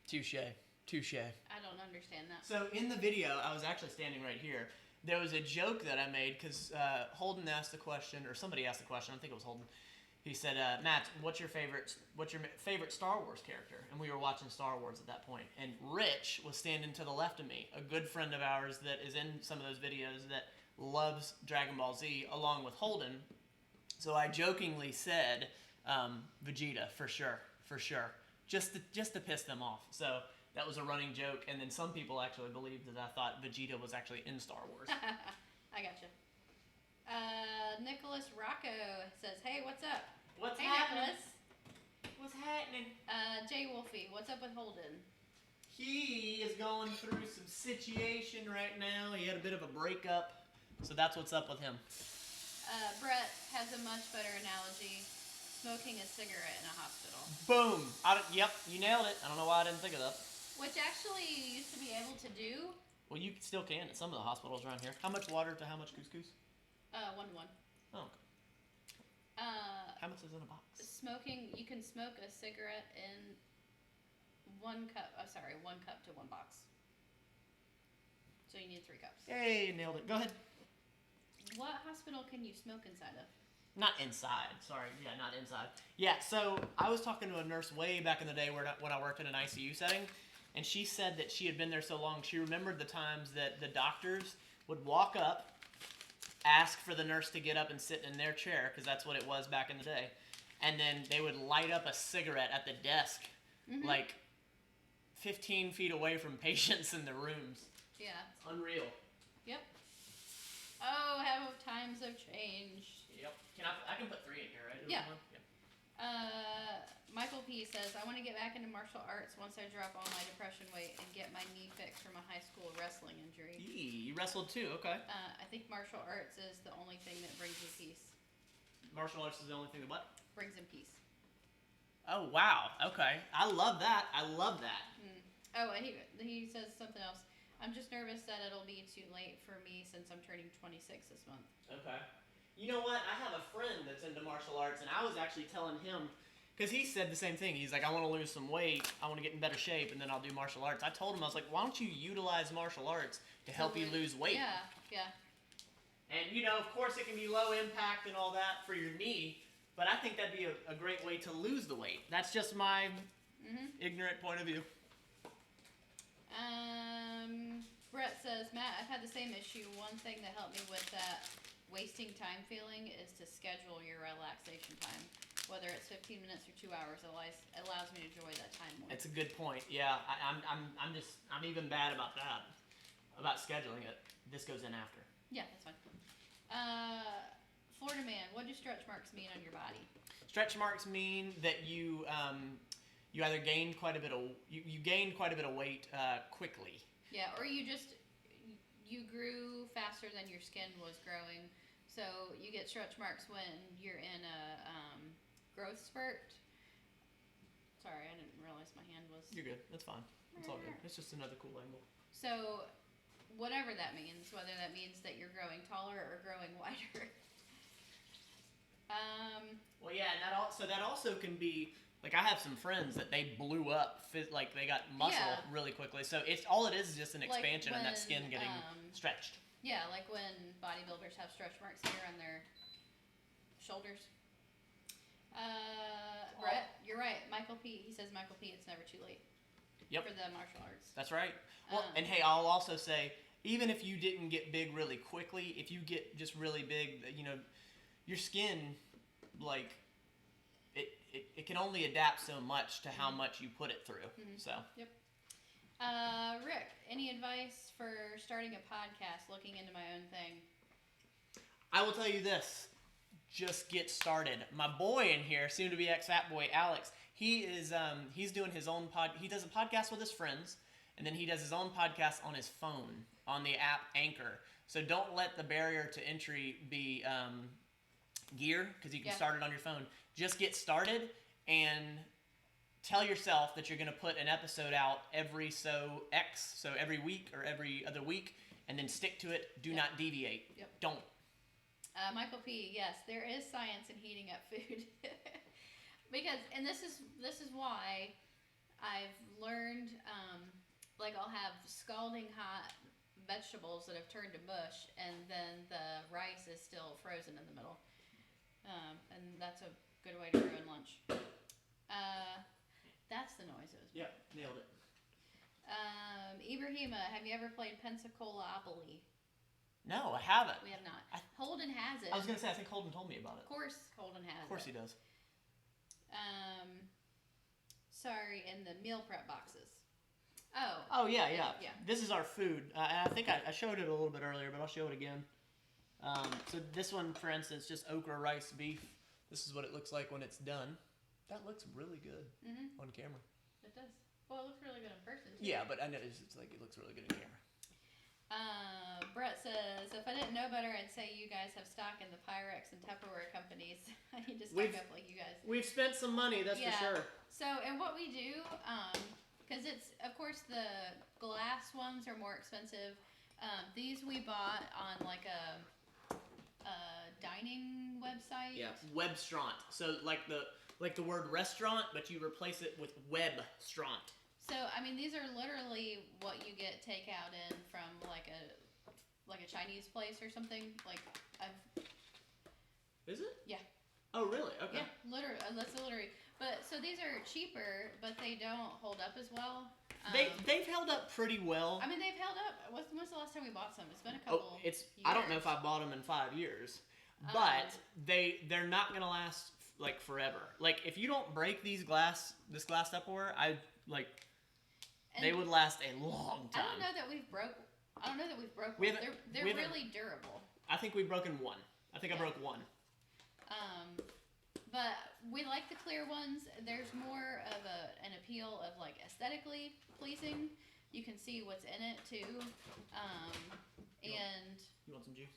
Touche. I don't understand that. So in the video, I was actually standing right here. There was a joke that I made because Holden asked the question, or somebody asked the question. I think it was Holden. He said, "Matt, what's your favorite Star Wars character?" And we were watching Star Wars at that point. And Rich was standing to the left of me, a good friend of ours that is in some of those videos that loves Dragon Ball Z, along with Holden. So I jokingly said, "Vegeta for sure, just to piss them off." So that was a running joke, and then some people actually believed that I thought Vegeta was actually in Star Wars. I gotcha. Nicholas Rocco says, "Hey, what's up?" What's hey, happening? Nicholas. What's happening? Jay Wolfie, what's up with Holden? He is going through some situation right now. He had a bit of a breakup, so that's what's up with him. Brett has a much better analogy: smoking a cigarette in a hospital. Boom! Yep, you nailed it. I don't know why I didn't think of that. Which actually you used to be able to do. Well, you still can at some of the hospitals around here. How much water to how much couscous? 1-to-1. Oh, okay. How much is in a box? Smoking, you can smoke a cigarette in 1 cup. 1 cup to 1 box. So you need 3 cups. Yay, nailed it. Go ahead. What hospital can you smoke inside of? Not inside. Sorry. Yeah, not inside. Yeah, so I was talking to a nurse way back in the day when I worked in an ICU setting, and she said that she had been there so long, she remembered the times that the doctors would walk up, ask for the nurse to get up and sit in their chair, because that's what it was back in the day, and then they would light up a cigarette at the desk, like 15 feet away from patients in the rooms. Yeah. It's unreal. Yep. Oh, how times have changed. Yep. I can put 3 in here, right? Yeah. Michael P. says, I want to get back into martial arts once I drop all my depression weight and get my knee fixed from a high school wrestling injury. You wrestled too, okay. I think martial arts is the only thing that brings you peace. Martial arts is the only thing that what? Brings him peace. Oh, wow. Okay. I love that. Oh, and he says something else. I'm just nervous that it'll be too late for me since I'm turning 26 this month. Okay. You know what? I have a friend that's into martial arts, and I was actually telling him, because he said the same thing. He's like, I want to lose some weight. I want to get in better shape, and then I'll do martial arts. I told him, I was like, why don't you utilize martial arts to help you lose weight? Yeah. And, of course, it can be low impact and all that for your knee, but I think that'd be a great way to lose the weight. That's just my ignorant point of view. Brett says, Matt, I've had the same issue. One thing that helped me with that wasting time feeling is to schedule your relaxation time. Whether it's 15 minutes or 2 hours, it allows me to enjoy that time more. It's a good point. Yeah, I'm even bad about that, about scheduling it. This goes in after. Yeah, that's fine. Florida man, what do stretch marks mean on your body? Stretch marks mean that you either gained quite a bit of weight quickly. Yeah, or you grew faster than your skin was growing. So you get stretch marks when you're in a growth spurt. Sorry, I didn't realize my hand was. You're good. That's fine. It's all good. It's just another cool angle. So, whatever that means, whether that means that you're growing taller or growing wider. Well, yeah, and that also can be like I have some friends that they blew up, like they got muscle really quickly. So it's all it is just an expansion and that skin getting stretched. Yeah, like when bodybuilders have stretch marks here on their shoulders. Brett, you're right. Michael P. He says Michael P. It's never too late. Yep. For the martial arts. That's right. Well, and hey, I'll also say, even if you didn't get big really quickly, if you get just really big, you know, your skin, like, it can only adapt so much to how much you put it through. Mm-hmm. So. Yep. Rick, any advice for starting a podcast, looking into my own thing? I will tell you this. Just get started. My boy in here, soon to be ex-fat boy, Alex, he is he's doing his own he does a podcast with his friends, and then he does his own podcast on his phone on the app Anchor. So don't let the barrier to entry be gear, because you can start it on your phone. Just get started and tell yourself that you're going to put an episode out every so every week or every other week, and then stick to it. Do not deviate. Yep. Don't. Michael P. Yes, there is science in heating up food. Because, and this is why I've learned, like I'll have scalding hot vegetables that have turned to mush, and then the rice is still frozen in the middle. And that's a good way to ruin lunch. That's the noise it was. Yep, nailed it. Ibrahima, have you ever played Pensacolaopoly? No, I haven't. We have not. Holden has it. I was going to say, I think Holden told me about it. Of course Holden has it. Of course he does. Sorry, in the meal prep boxes. Oh, yeah. This is our food. I think I showed it a little bit earlier, but I'll show it again. So this one, for instance, just okra rice beef. This is what it looks like when it's done. That looks really good on camera. It does. Well, it looks really good in person, too. Yeah, but I know it's like it looks really good in camera. Brett says, if I didn't know better, I'd say you guys have stock in the Pyrex and Tupperware companies. I need to stock up like you guys. We've spent some money, that's for sure. So, and what we do, because it's, of course, the glass ones are more expensive. These we bought on like a dining website. Yeah, Webstraunt. So like the word restaurant, but you replace it with Webstraunt. So, I mean, these are literally what you get takeout in from like a Chinese place or something. Like, Is it? Yeah. Oh, really? Okay. Yeah, literally. That's literally. But so these are cheaper, but they don't hold up as well. They've held up pretty well. I mean, they've held up. When's the last time we bought some? It's been a couple. Years. I don't know if I bought them in 5 years, but they're not gonna last like forever. Like if you don't break this glass Tupperware, they would last a long time. I don't know that we've broke one. They're really durable. I think we've broken one. I think I broke one. But we like the clear ones. There's more of an appeal of like aesthetically pleasing. You can see what's in it too. And you want some juice?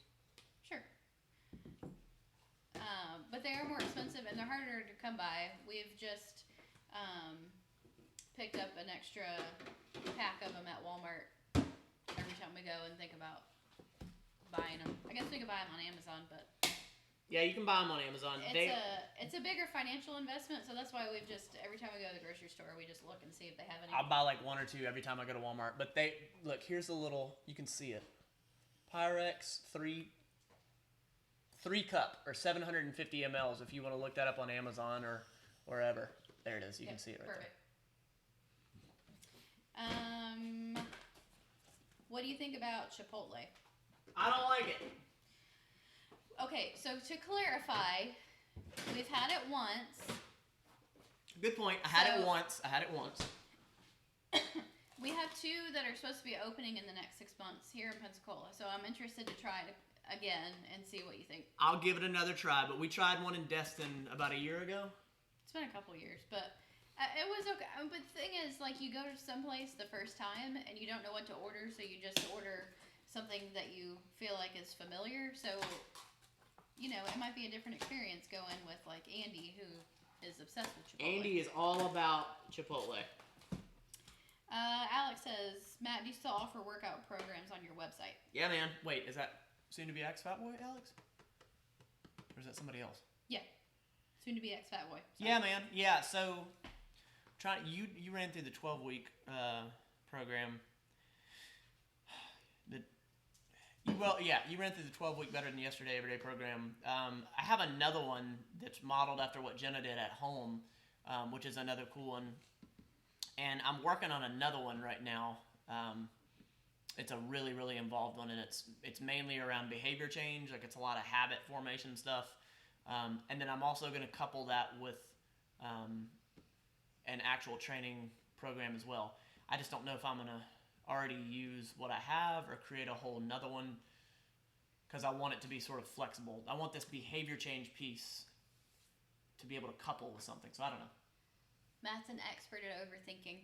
Sure. But they are more expensive and they're harder to come by. We've just picked up an extra pack of them at Walmart every time we go and think about buying them. I guess we could buy them on Amazon, but yeah, you can buy them on Amazon. It's a bigger financial investment, so that's why we've just every time we go to the grocery store, we just look and see if they have any. I'll buy like one or two every time I go to Walmart. But look, here's a little. You can see it. Pyrex 3 cup or 750 mLs. If you want to look that up on Amazon or wherever, there it is. You can see it right perfect. There. What do you think about Chipotle? I don't like it. Okay, so to clarify, we've had it once. Good point. I had it once. We have two that are supposed to be opening in the next 6 months here in Pensacola. So I'm interested to try it again and see what you think. I'll give it another try, but we tried one in Destin about a year ago. It's been a couple years, but it was okay. But the thing is, like, you go to someplace the first time and you don't know what to order, so you just order something that you feel like is familiar. So, you know, it might be a different experience going with, like, Andy, who is obsessed with Chipotle. Andy is all about Chipotle. Alex says, Matt, do you still offer workout programs on your website? Yeah, man. Wait, is that soon to be ex Fat Boy, Alex? Or is that somebody else? Yeah, soon to be ex Fat Boy. Sorry. Yeah, man. Yeah. So, you ran through the 12-week program. You ran through the 12-week Better Than Yesterday Everyday program. I have another one that's modeled after what Jenna did at home, which is another cool one. And I'm working on another one right now. It's a really, really involved one, and it's mainly around behavior change. Like, it's a lot of habit formation stuff. And then I'm also going to couple that with an actual training program as well. I just don't know if I'm going to already use what I have or create a whole nother one, because I want it to be sort of flexible. I want this behavior change piece to be able to couple with something. So I don't know. Matt's an expert at overthinking.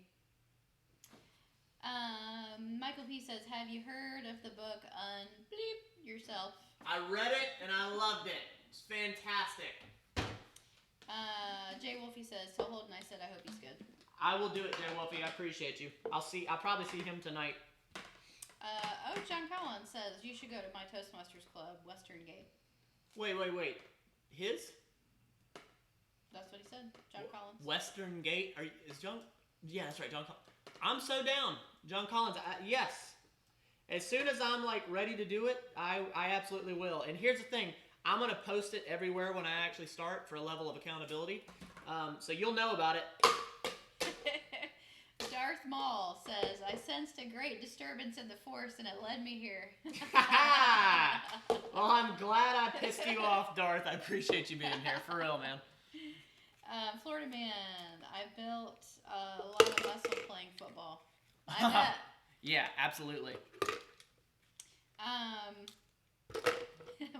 Michael P says, have you heard of the book Unbleep Yourself? I read it and I loved it. It's fantastic. Jay Wolfie says, tell Holden I said I hope he's good. I will do it, Jay Wolfie. I appreciate you. I'll probably see him tonight. John Collins says, you should go to my Toastmasters Club, Western Gate. Wait. His? That's what he said, John Collins. Western Gate? Is John? Yeah, that's right, John Collins. I'm so down. John Collins, yes. As soon as I'm ready to do it, I absolutely will. And here's the thing. I'm going to post it everywhere when I actually start for a level of accountability. So you'll know about it. Darth Maul says, I sensed a great disturbance in the Force and it led me here. Well, I'm glad I pissed you off, Darth. I appreciate you being here. For real, man. Florida man, I built a lot of muscle playing football. I bet. Yeah, absolutely.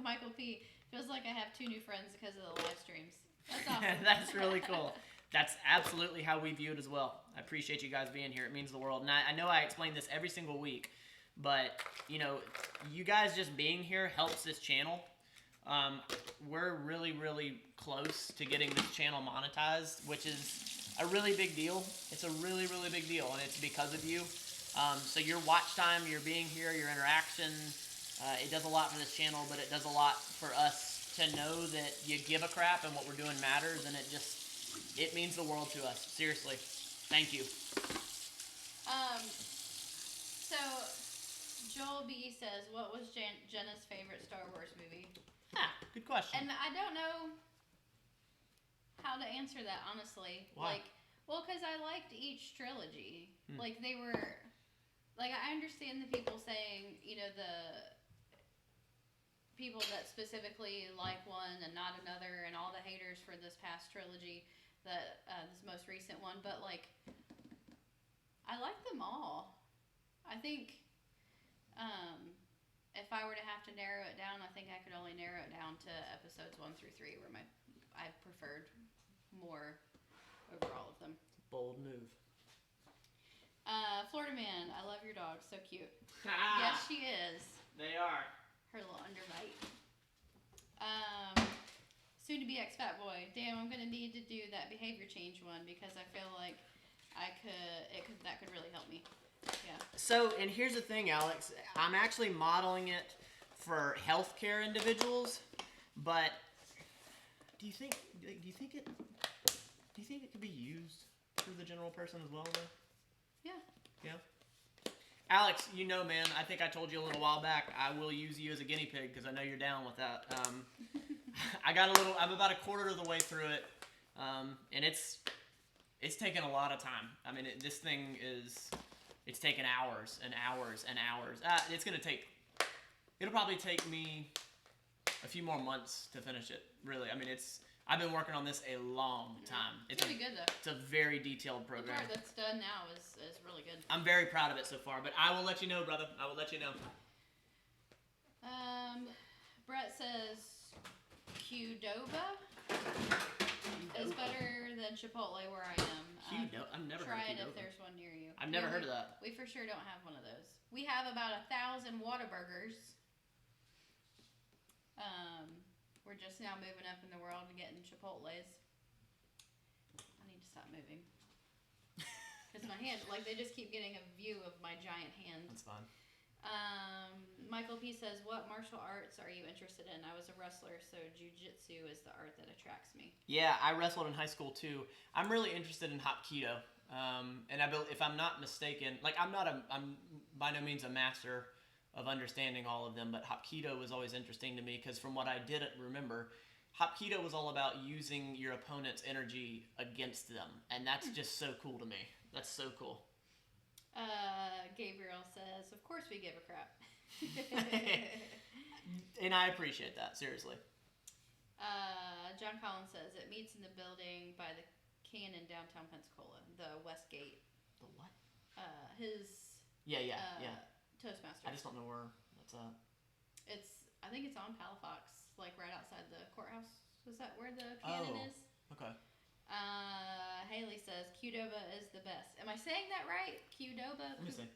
Michael P. feels like I have 2 new friends because of the live streams. That's awesome. That's really cool. That's absolutely how we view it as well. I appreciate you guys being here. It means the world. And I know I explain this every single week, but, you guys just being here helps this channel. We're really, really close to getting this channel monetized, which is a really big deal. It's a really, really big deal, and it's because of you. So your watch time, your being here, your interaction, it does a lot for this channel, but it does a lot for us to know that you give a crap and what we're doing matters, and it means the world to us. Seriously. Thank you. So Joel B says, what was Jenna's favorite Star Wars movie? Good question. And I don't know how to answer that, honestly. Why? Because I liked each trilogy. They were... I understand the people saying, the people that specifically like one and not another, and all the haters for this past trilogy, this most recent one, but, I like them all. I think, if I were to have to narrow it down, I think I could only narrow it down to episodes 1 through 3, where I preferred more over all of them. Bold move. Florida man, I love your dog, so cute. Yes, she is. They are. Her little underbite. Soon to be ex-fat boy. Damn, I'm gonna need to do that behavior change one because I feel like that could really help me. Yeah. So, and here's the thing, Alex. I'm actually modeling it for healthcare individuals, but do you think it could be used for the general person as well, though? Yeah. Yeah. Alex, man, I think I told you a little while back, I will use you as a guinea pig because I know you're down with that. I'm about a quarter of the way through it, and it's taken a lot of time. I mean, this thing it's taken hours and hours and hours. It'll probably take me a few more months to finish it, really. I mean, I've been working on this a long time. It's really good, though. It's a very detailed program. The part that's done now is really good. I'm very proud of it so far, but I will let you know, brother. I will let you know. Brett says Qdoba is better than Chipotle where I am. I've never Try heard of it Qdoba. if there's one near you. I've never heard of that. We for sure don't have one of those. We have about 1,000 Whataburgers. We're just now moving up in the world and getting Chipotles. moving. Because my hand, like, they just keep getting a view of my giant hand. That's fine. Michael P says, what martial arts are you interested in? I was a wrestler, so jiu-jitsu is the art that attracts me. Yeah, I wrestled in high school too. I'm really interested in Hapkido. And if I'm not mistaken, like I'm by no means a master of understanding all of them, but Hapkido was always interesting to me because from what I didn't remember, Hapkido was all about using your opponent's energy against them, and that's just so cool to me. That's so cool. Gabriel says, of course we give a crap. And I appreciate that, seriously. John Collins says, it meets in the building by the Cannon downtown Pensacola, the Westgate. The what? His Yeah. Toastmasters. I just don't know where that's at. I think it's on Palafox, like right outside the courthouse. Is that where the Cannon is? Okay. Haley says, Qdoba is the best. Am I saying that right? Qdoba? Let me see.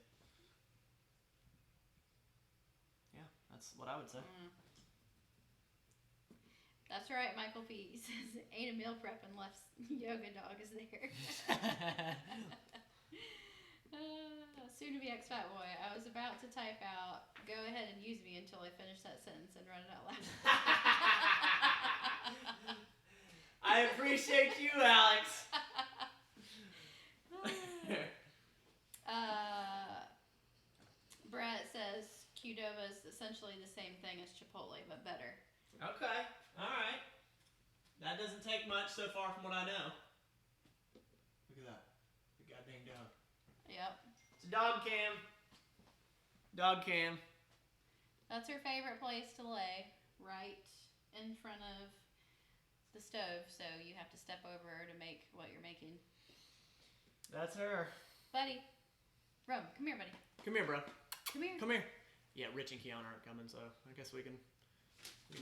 Yeah, that's what I would say. That's right, Michael P. He says, ain't a meal prep unless Yoga Dog is there. Soon to be ex-fat boy. I was about to type out, go ahead and use me until I finish that sentence and run it out loud. I appreciate you, Alex. Brett says Qdoba is essentially the same thing as Chipotle, but better. Okay, alright. That doesn't take much so far from what I know. Look at that. The goddamn dog. Yep. It's a dog cam. Dog cam. That's her favorite place to lay, right in front of the stove, so you have to step over her to make what you're making. That's her. Buddy. Rum, come here, buddy. Come here, bro. Come here. Come here. Yeah, Rich and Keon aren't coming, so I guess we can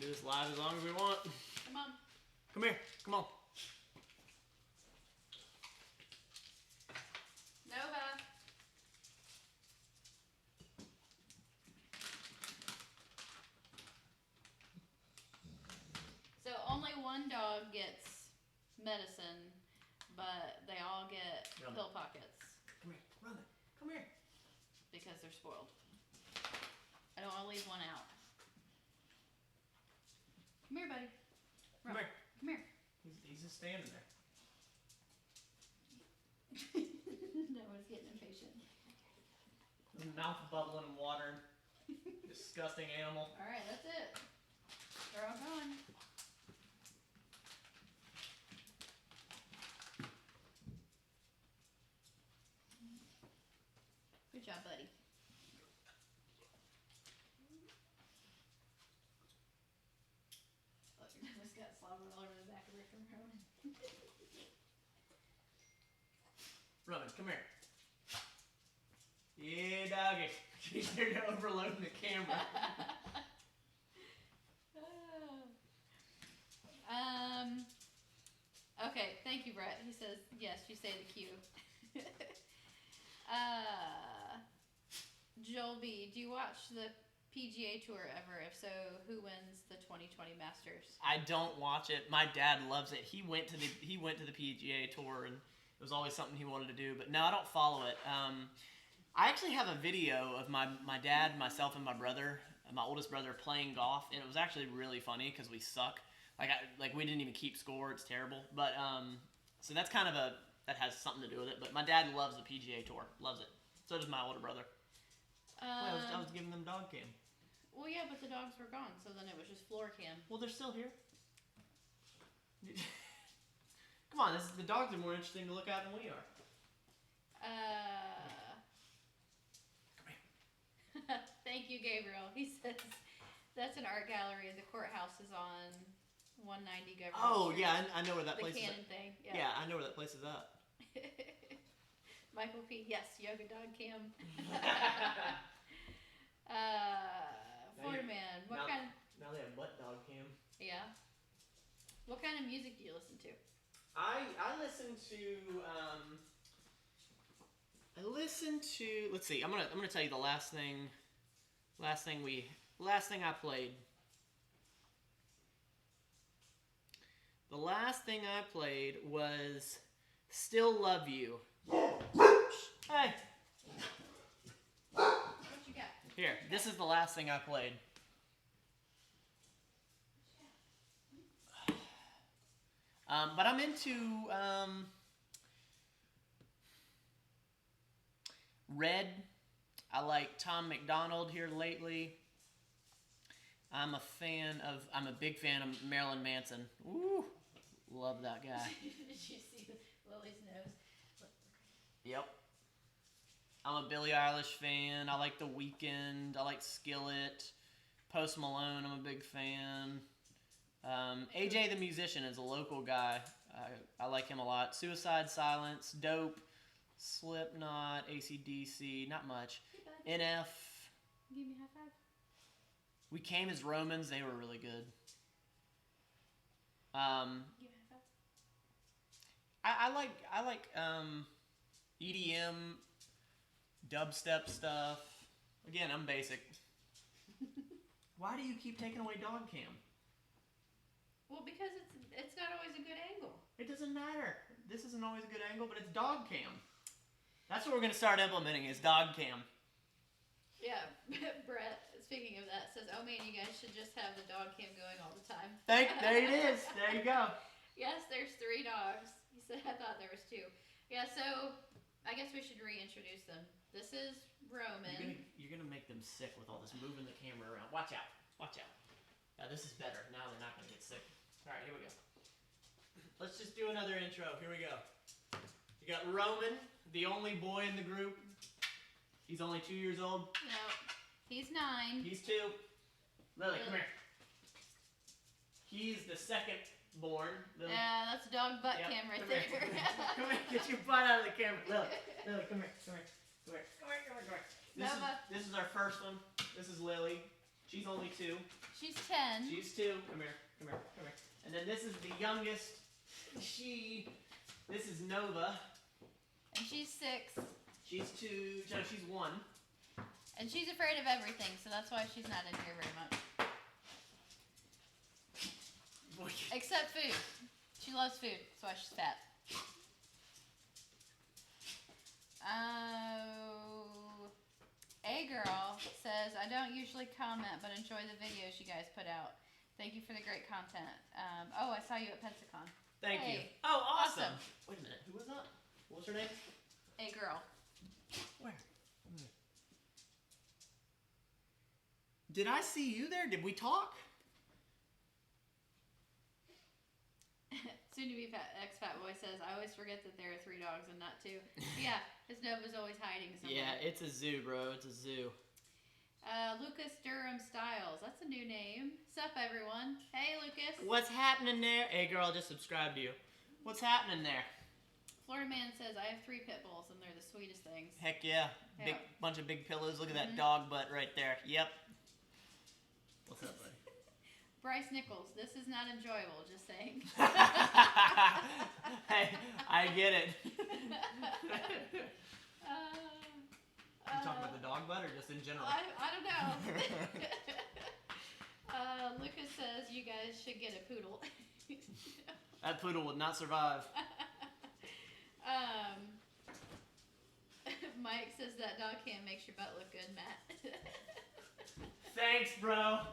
do this live as long as we want. Come on. Come here. Come on. Nova. So only one dog gets medicine, but they all get Run. pill pockets Come here. Run it. Come here. because they're spoiled. I don't want to leave one out. Come here, buddy. Come here. Come here. He's just standing there. No one's getting impatient. His mouth bubbling and watering. Disgusting animal. All right, that's it. They're all gone. Good job, buddy. Look, your nose got slobber all over the back of Rick and Rowan. Roman, come here. Yeah, doggy. You're overloading the camera. Okay, thank you, Brett. He says, yes, you say the Q. Joel B, do you watch the PGA Tour ever? If so, who wins the 2020 Masters? I don't watch it. My dad loves it. He went to the PGA Tour, and it was always something he wanted to do. But no, I don't follow it. I actually have a video of my dad, myself, and my brother, my oldest brother, playing golf, and it was actually really funny because we suck. Like we didn't even keep score. It's terrible. But so that's kind of that has something to do with it. But my dad loves the PGA Tour, loves it. So does my older brother. I was giving them dog cam. Well, yeah, but the dogs were gone, so then it was just floor cam. Well, they're still here. Come on, the dogs are more interesting to look at than we are. Come here. Thank you, Gabriel. He says that's an art gallery. The courthouse is on 190 Government Oh, Street. yeah, I know where that The place is Cannon at. thing. Yeah, I know where that place is at. Michael P. Yes, yoga dog cam. Florida man. What now- kind of? Now they have butt dog cam. Yeah. What kind of music do you listen to? I listen to let's see, I'm gonna tell you the last thing I played. The last thing I played was Still love you. Hey. What you got? Here, this is the last thing I played. But I'm into Red. I like Tom McDonald here lately. I'm a big fan of Marilyn Manson. Woo! Love that guy. Did you see Lily's nose? Yep. I'm a Billie Eilish fan. I like The Weeknd. I like Skillet. Post Malone, I'm a big fan. AJ the Musician is a local guy. I like him a lot. Suicide Silence, dope. Slipknot, AC/DC, not much. Hey, bud. NF. Give me a high five. We Came as Romans. They were really good. Give me a high five. I like EDM, dubstep stuff. Again, I'm basic. Why do you keep taking away dog cam? Well, because it's not always a good angle. It doesn't matter. This isn't always a good angle, but it's dog cam. That's what we're gonna start implementing is dog cam. Yeah, Brett, speaking of that, says, oh man, you guys should just have the dog cam going all the time. There it is. There you go. Yes, there's 3 dogs. He said, I thought there was 2. Yeah, so I guess we should reintroduce them. This is Roman. You're gonna make them sick with all this moving the camera around. Watch out. Watch out. Now this is better. Now they're not gonna get sick. Alright, here we go. Let's just do another intro. Here we go. You got Roman, the only boy in the group. He's only 2 years old. No, he's 9. He's 2. Lily, come here. He's the second born. Lily. Yeah, that's dog butt Yep, cam right come there. here. Come here, get your butt out of the camera. Lily, come here, come here. Come here, come here, come here, come here. This is our first one. This is Lily. She's only 2. She's 10. She's 2. Come here, come here, come here. And then this is the youngest. This is Nova. And she's 6. She's 2. No, she's 1. And she's afraid of everything, so that's why she's not in here very much. Boy. Except food. She loves food, that's why she's fat. Oh, A girl says, I don't usually comment, but enjoy the videos you guys put out. Thank you for the great content. I saw you at Pensacon. Thank you. Hey. Oh, awesome. Awesome. Wait a minute. Who was that? What was her name? A girl. Where? Did I see you there? Did we talk? Soon to be ex-fat boy says, I always forget that there are 3 dogs and not 2. Yeah, his Nova's always hiding somewhere. Yeah, it's a zoo, bro. It's a zoo. Lucas Durham Styles. That's a new name. Sup, everyone? Hey, Lucas. What's happening there? Hey, girl, I just subscribed to you. What's happening there? Florida Man says, I have 3 pit bulls, and they're the sweetest things. Heck yeah. Yeah. Big bunch of big pillows. Look at that Mhm. dog butt right there. Yep. What's up, buddy? Bryce Nichols. This is not enjoyable, just saying. Hey, I get it. You talking about the dog butt or just in general? I don't know. Lucas says you guys should get a poodle. That poodle would not survive. Mike says that dog cam makes your butt look good, Matt. Thanks, bro.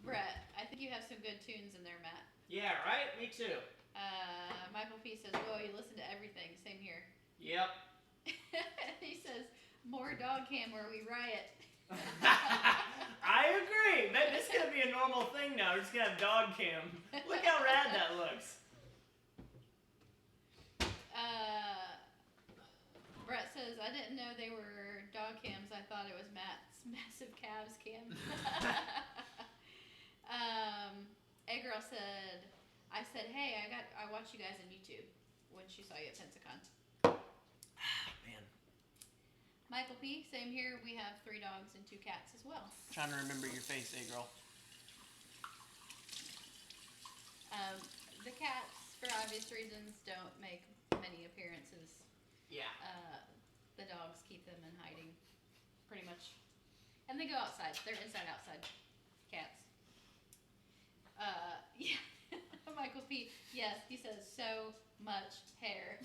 Brett, I think you have some good tunes in there, Matt. Yeah, right? Me too. Michael P says, whoa, you listen to everything. Same here. Yep. He says, more dog cam where we riot. I agree. Man, this is going to be a normal thing now. We're just going to have dog cam. Look how rad that looks. Brett says, I didn't know they were dog cams. I thought it was Matt's massive calves cam. A girl said, I said, hey, I watched you guys on YouTube when she saw you at Pensacon. Man, Michael P, same here. We have 3 dogs and 2 cats as well. trying to remember your face, girl. The cats, for obvious reasons, don't make many appearances. Yeah. The dogs keep them in hiding, pretty much. And they go outside. They're inside outside cats. Yes, he says so much hair.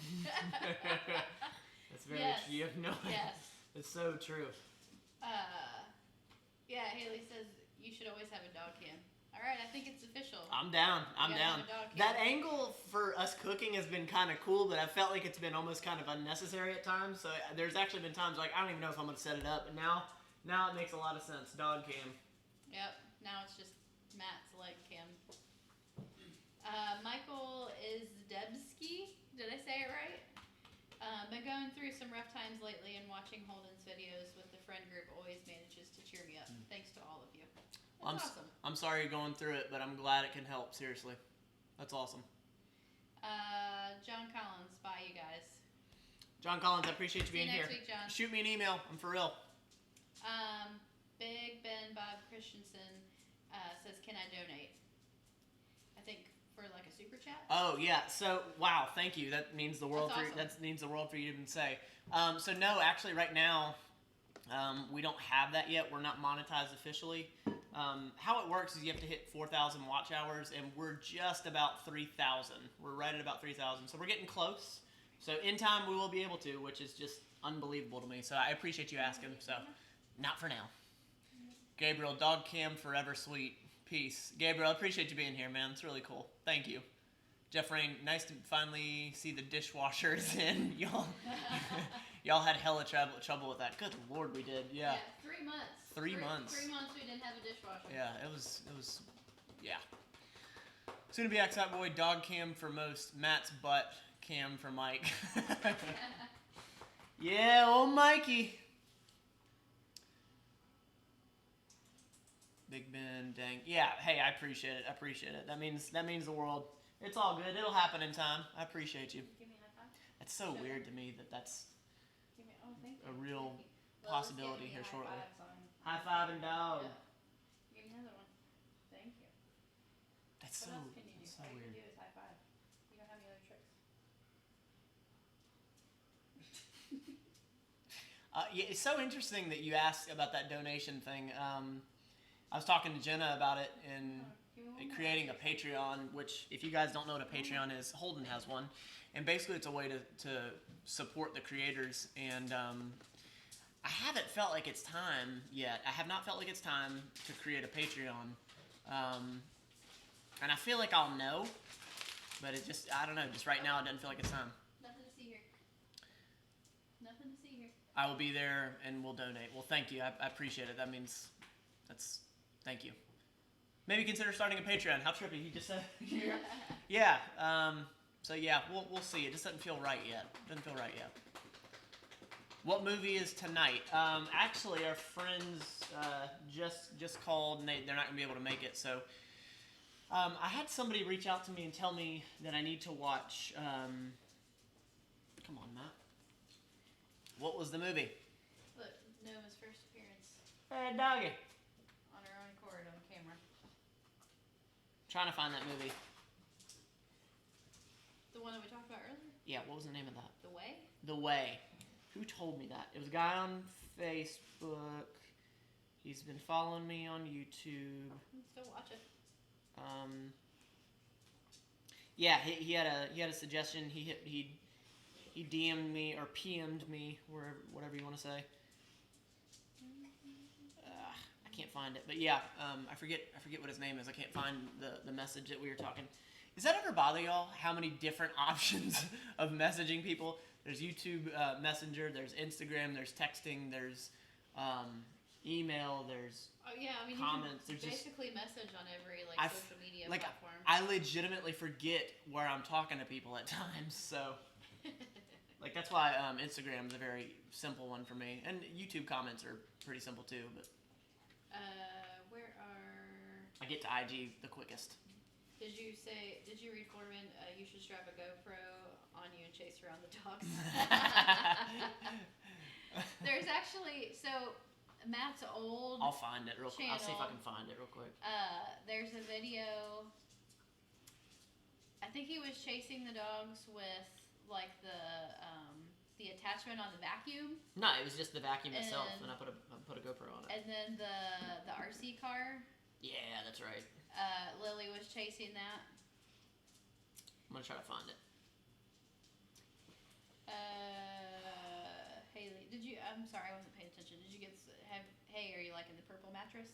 That's very Yes. true. You have no idea. Yes. It's so true. Yeah, Haley says you should always have a dog cam. All right, I think it's official. I'm down. I'm You gotta down. have a dog cam. That angle for us cooking has been kind of cool, but I felt like it's been almost kind of unnecessary at times. So there's actually been times like I don't even know if I'm gonna set it up, and now it makes a lot of sense. Dog cam. Yep. Now it's just Matt's leg cam. Michael is Debski. Did I say it right? Been going through some rough times lately, and watching Holden's videos with the friend group always manages to cheer me up. Thanks to all of you. That's awesome. I'm sorry you're going through it, but I'm glad it can help. Seriously, that's awesome. John Collins, bye you guys. John Collins, I appreciate you See you being next here. week, John. Shoot me an email. I'm for real. Big Ben Bob Christensen says, "Can I donate?" I think for like a super chat. Oh yeah. So wow, thank you. That means the world. That's awesome. That means the world for you to even say. So no, actually, right now, we don't have that yet. We're not monetized officially. How it works is you have to hit 4,000 watch hours, and we're just about 3,000. We're right at about 3,000, so we're getting close. So in time, we will be able to, which is just unbelievable to me. So I appreciate you asking. So not for now. Gabriel, dog cam forever sweet. Peace. Gabriel, I appreciate you being here, man. It's really cool. Thank you. Jeff Rain, nice to finally see the dishwashers in. Y'all had hella trouble with that. Good Lord, we did. Yeah. 3 months. 3 months. 3 months we didn't have a dishwasher. Yeah, it was, yeah. Soon to be X-Out Boy, dog cam for most. Matt's butt cam for Mike. Yeah, old Mikey. Big Ben, dang. Yeah, hey, I appreciate it. I appreciate it. That means the world. It's all good. It'll happen in time. I appreciate you. Give me a high five. It's so weird to me that that's Give me, oh, thank you. a real Thank you. Well, let's possibility give me here high shortly. fives on- High five and dog. Yeah. Give me another one. Thank you. That's What else can you do? that's so All you weird. can do is high five. You don't have any other tricks. Yeah, it's so interesting that you asked about that donation thing. I was talking to Jenna about it and Give me one more. creating a Patreon, which if you guys don't know what a Patreon is, Holden has one. And basically it's a way to support the creators. And I haven't felt like it's time yet. I have not felt like it's time to create a Patreon. And I feel like I'll know, but it just, I don't know, just right now it doesn't feel like it's time. Nothing to see here. Nothing to see here. I will be there and we'll donate. Well, thank you. I appreciate it. That means, thank you. Maybe consider starting a Patreon. How trippy, he just said. Yeah. So yeah, we'll see. It just doesn't feel right yet. Doesn't feel right yet. What movie is tonight? Actually, our friends just called and they're not gonna be able to make it. So I had somebody reach out to me and tell me that I need to watch. Come on, Matt. What was the movie? Look, Nova's first appearance Hey, doggy. on her own accord on camera. Trying to find that movie. The one that we talked about earlier? Yeah, what was the name of that? The Way? The Way. Who told me that? It was a guy on Facebook. He's been following me on YouTube. Let's go watch it. Yeah, he had a suggestion. He DM'd me or PM'd me, whatever you want to say. I can't find it, but yeah, I forget what his name is. I can't find the message that we were talking. Does that ever bother y'all? How many different options of messaging people? There's YouTube Messenger, there's Instagram, there's texting, there's email, there's Oh yeah, I mean comments. you There's can just basically message on every I've- social media like, platform. I legitimately forget where I'm talking to people at times. So like that's why Instagram is a very simple one for me, and YouTube comments are pretty simple too. But Where are? I get to IG the quickest. Did you read Foreman? You should strap a GoPro on you and chase around the dogs. There's actually Matt's old. I'll find it real quick. I'll see if I channel. can find it real quick. There's a video. I think he was chasing the dogs with like the attachment on the vacuum, No, it was just the vacuum itself, And- and I put a GoPro on it. and then the RC car. Yeah, that's right. Lily was chasing that. I'm gonna try to find it. Haley, I'm sorry, I wasn't paying attention. Did you hey, are you liking the purple mattress?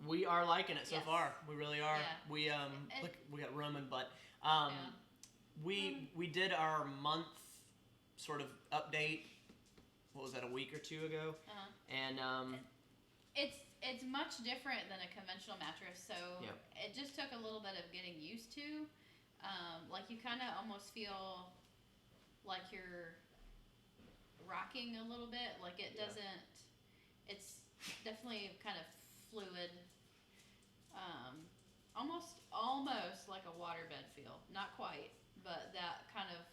We are liking it so Yes. far. We really are. Yeah. We And- look, we got Roman, but Yeah. we did our month sort of update. What was that, a week or two ago? Uh-huh. And It's much different than a conventional mattress, so Yep. it just took a little bit of getting used to. Like you kind of almost feel like you're rocking a little bit. Like it Yeah. doesn't. It's definitely kind of fluid. Almost like a waterbed feel. Not quite, but that kind of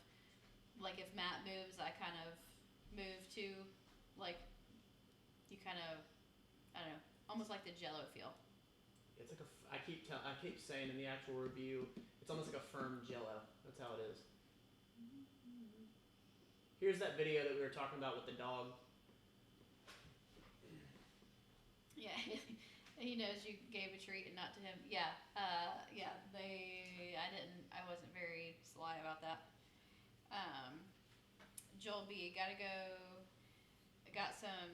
like if Matt moves, I kind of move too. Like you kind of, I don't know, almost like the Jello feel. it's like I keep saying in the actual review, it's almost like a firm Jello. That's how it is. Here's that video that we were talking about with the dog. Yeah, he knows you gave a treat and not to him. Yeah, yeah. I wasn't very sly about that. Joel B, gotta go. I got some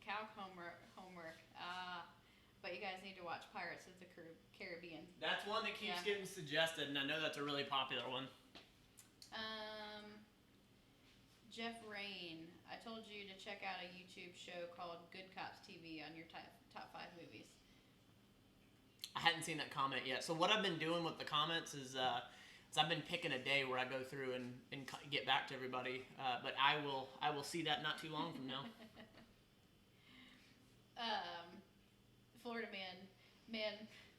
calc homework. But you guys need to watch Pirates of the Caribbean. That's one that keeps Yeah. getting suggested, and I know that's a really popular one. Jeff Rain, I told you to check out a YouTube show called Good Cops TV on your top 5 movies. I hadn't seen that comment yet. So what I've been doing with the comments is I've been picking a day where I go through and get back to everybody. But I will see that not too long from now. Florida man,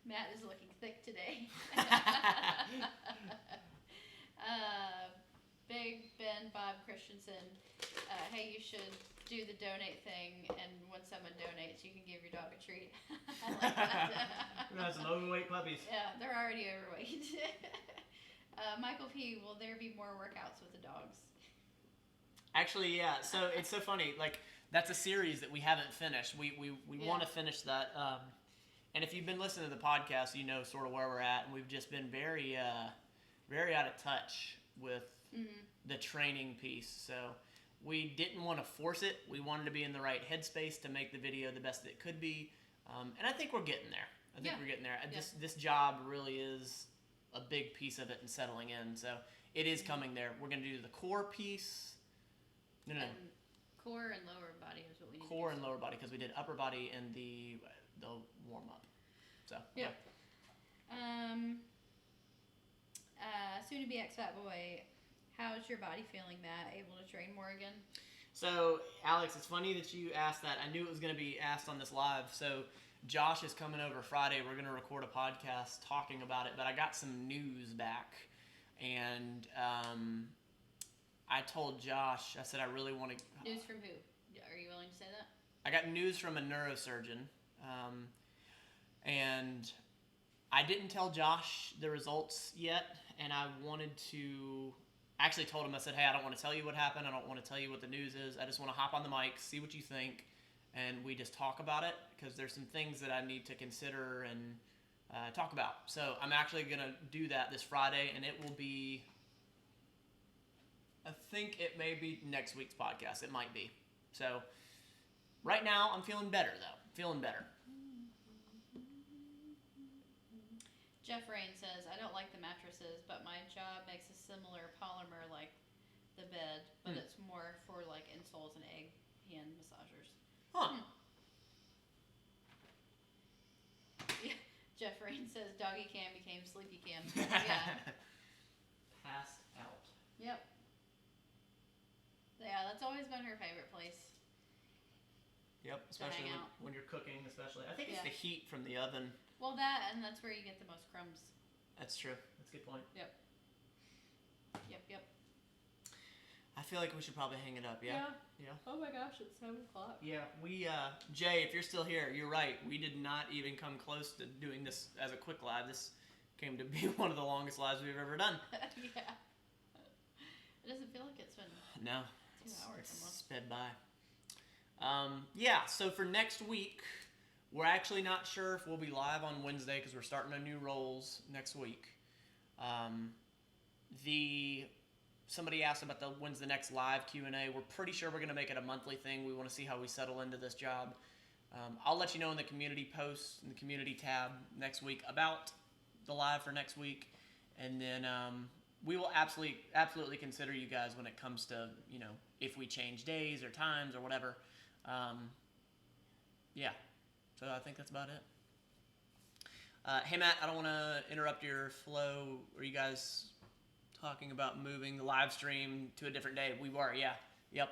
Matt is looking thick today. Big Ben Bob Christensen, hey, you should do the donate thing, and when someone donates, you can give your dog a treat. I like that. We got some overweight puppies. Yeah, they're already overweight. Michael P, will there be more workouts with the dogs? Actually, yeah. So it's so funny. Like that's a series that we haven't finished. We Yeah. want to finish that. And if you've been listening to the podcast, you know sort of where we're at. And we've just been very out of touch with the training piece. So we didn't want to force it. We wanted to be in the right headspace to make the video the best it could be. And I think we're getting there. We're getting there. Yeah. This job really is a big piece of it and settling in. So it is coming there. We're going to do the core piece. No. And core and lower body is what we need. Core to and do. lower body because we did upper body and the warm up. So Yeah. Soon to be ex Fat Boy. How's your body feeling, Matt? Able to train more again? So Alex, it's funny that you asked that. I knew it was going to be asked on this live. So Josh is coming over Friday. We're going to record a podcast talking about it. But I got some news back, and I told Josh. I said I really want to. News from who? Are you willing to say that? I got news from a neurosurgeon, and I didn't tell Josh the results yet, and I wanted to. I actually told him, I said, hey, I don't want to tell you what happened. I don't want to tell you what the news is. I just want to hop on the mic, see what you think, and we just talk about it because there's some things that I need to consider and talk about. So I'm actually going to do that this Friday, and it will be, I think it may be next week's podcast. It might be. So right now I'm feeling better, though. Feeling better. Jeff Rain says, I don't like the mattresses, but my job makes a similar polymer like the bed, but it's more for like insoles and egg hand massagers. Huh. Yeah. Jeff Rain says, doggy cam became sleepy cam. Yeah. Passed out. Yep. Yeah, that's always been her favorite place. Yep, especially hang out. when you're cooking, especially. I think it's Yeah. the heat from the oven. Well, and that's where you get the most crumbs. That's true. That's a good point. Yep. I feel like we should probably hang it up, yeah? Yeah. Oh my gosh, it's 7 o'clock. Yeah, we, Jay, if you're still here, you're right. We did not even come close to doing this as a quick live. This came to be one of the longest lives we've ever done. Yeah. It doesn't feel like it's been No. 2 hours It's almost. sped by. Yeah, so for next week, we're actually not sure if we'll be live on Wednesday because we're starting a new roles next week. Somebody asked about when's the next live Q&A. We're pretty sure we're going to make it a monthly thing. We want to see how we settle into this job. I'll let you know in the community posts, in the community tab next week about the live for next week. And then we will absolutely consider you guys when it comes to, if we change days or times or whatever. Yeah. So I think that's about it. Hey, Matt, I don't want to interrupt your flow. Are you guys talking about moving the live stream to a different day? We were, yeah. Yep.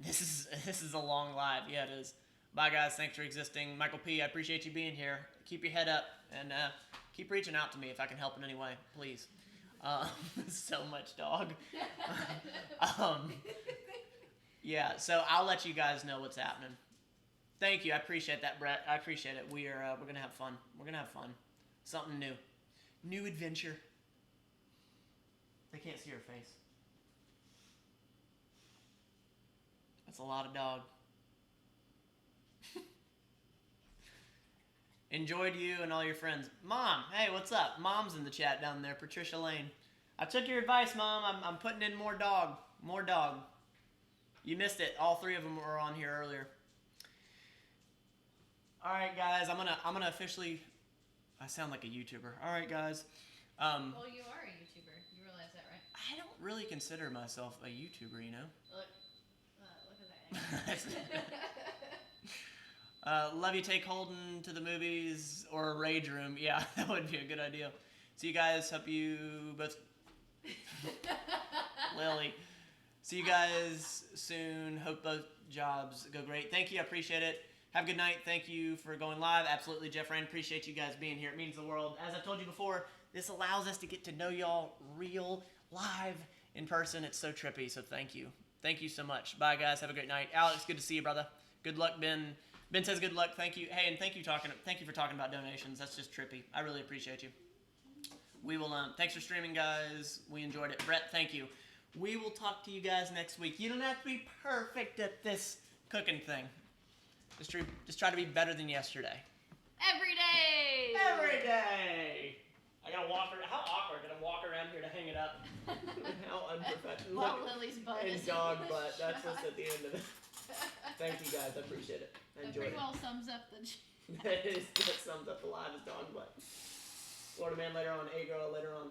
This is a long live. Yeah, it is. Bye, guys. Thanks for existing. Michael P., I appreciate you being here. Keep your head up and keep reaching out to me if I can help in any way, please. So much dog. Yeah, so I'll let you guys know what's happening. Thank you. I appreciate that, Brett. I appreciate it. We're gonna have fun. We're gonna have fun. Something new adventure. They can't see her face. That's a lot of dog. Enjoyed you and all your friends. Mom, hey, what's up? Mom's in the chat down there. Patricia Lane. I took your advice, Mom. I'm putting in more dog. More dog. You missed it. All three of them were on here earlier. All right, guys. I'm gonna officially. I sound like a YouTuber. All right, guys. Well, you are a YouTuber. You realize that, right? I don't really consider myself a YouTuber, Look at that. Love you. Take Holden to the movies or a rage room. Yeah, that would be a good idea. See you guys. Hope you both. Lily. See you guys soon. Hope both jobs go great. Thank you. I appreciate it. Have a good night. Thank you for going live. Absolutely, Jeff Rand. Appreciate you guys being here. It means the world. As I've told you before, this allows us to get to know y'all real, live, in person. It's so trippy, so thank you. Thank you so much. Bye, guys. Have a great night. Alex, good to see you, brother. Good luck, Ben. Ben says good luck. Thank you. Hey, and thank you for talking about donations. That's just trippy. I really appreciate you. We will, thanks for streaming, guys. We enjoyed it. Brett, thank you. We will talk to you guys next week. You don't have to be perfect at this cooking thing. Just try to be better than yesterday. Every day! Every day! I gotta walk around. How awkward. I gotta walk around here to hang it up. How unprofessional. While Lily's butt and is dog butt. That's what's at the end of it. Thank you, guys. I appreciate it. I That enjoyed pretty it. well sums up the... That sums up the live as dog butt. Florida man later on, A girl later on.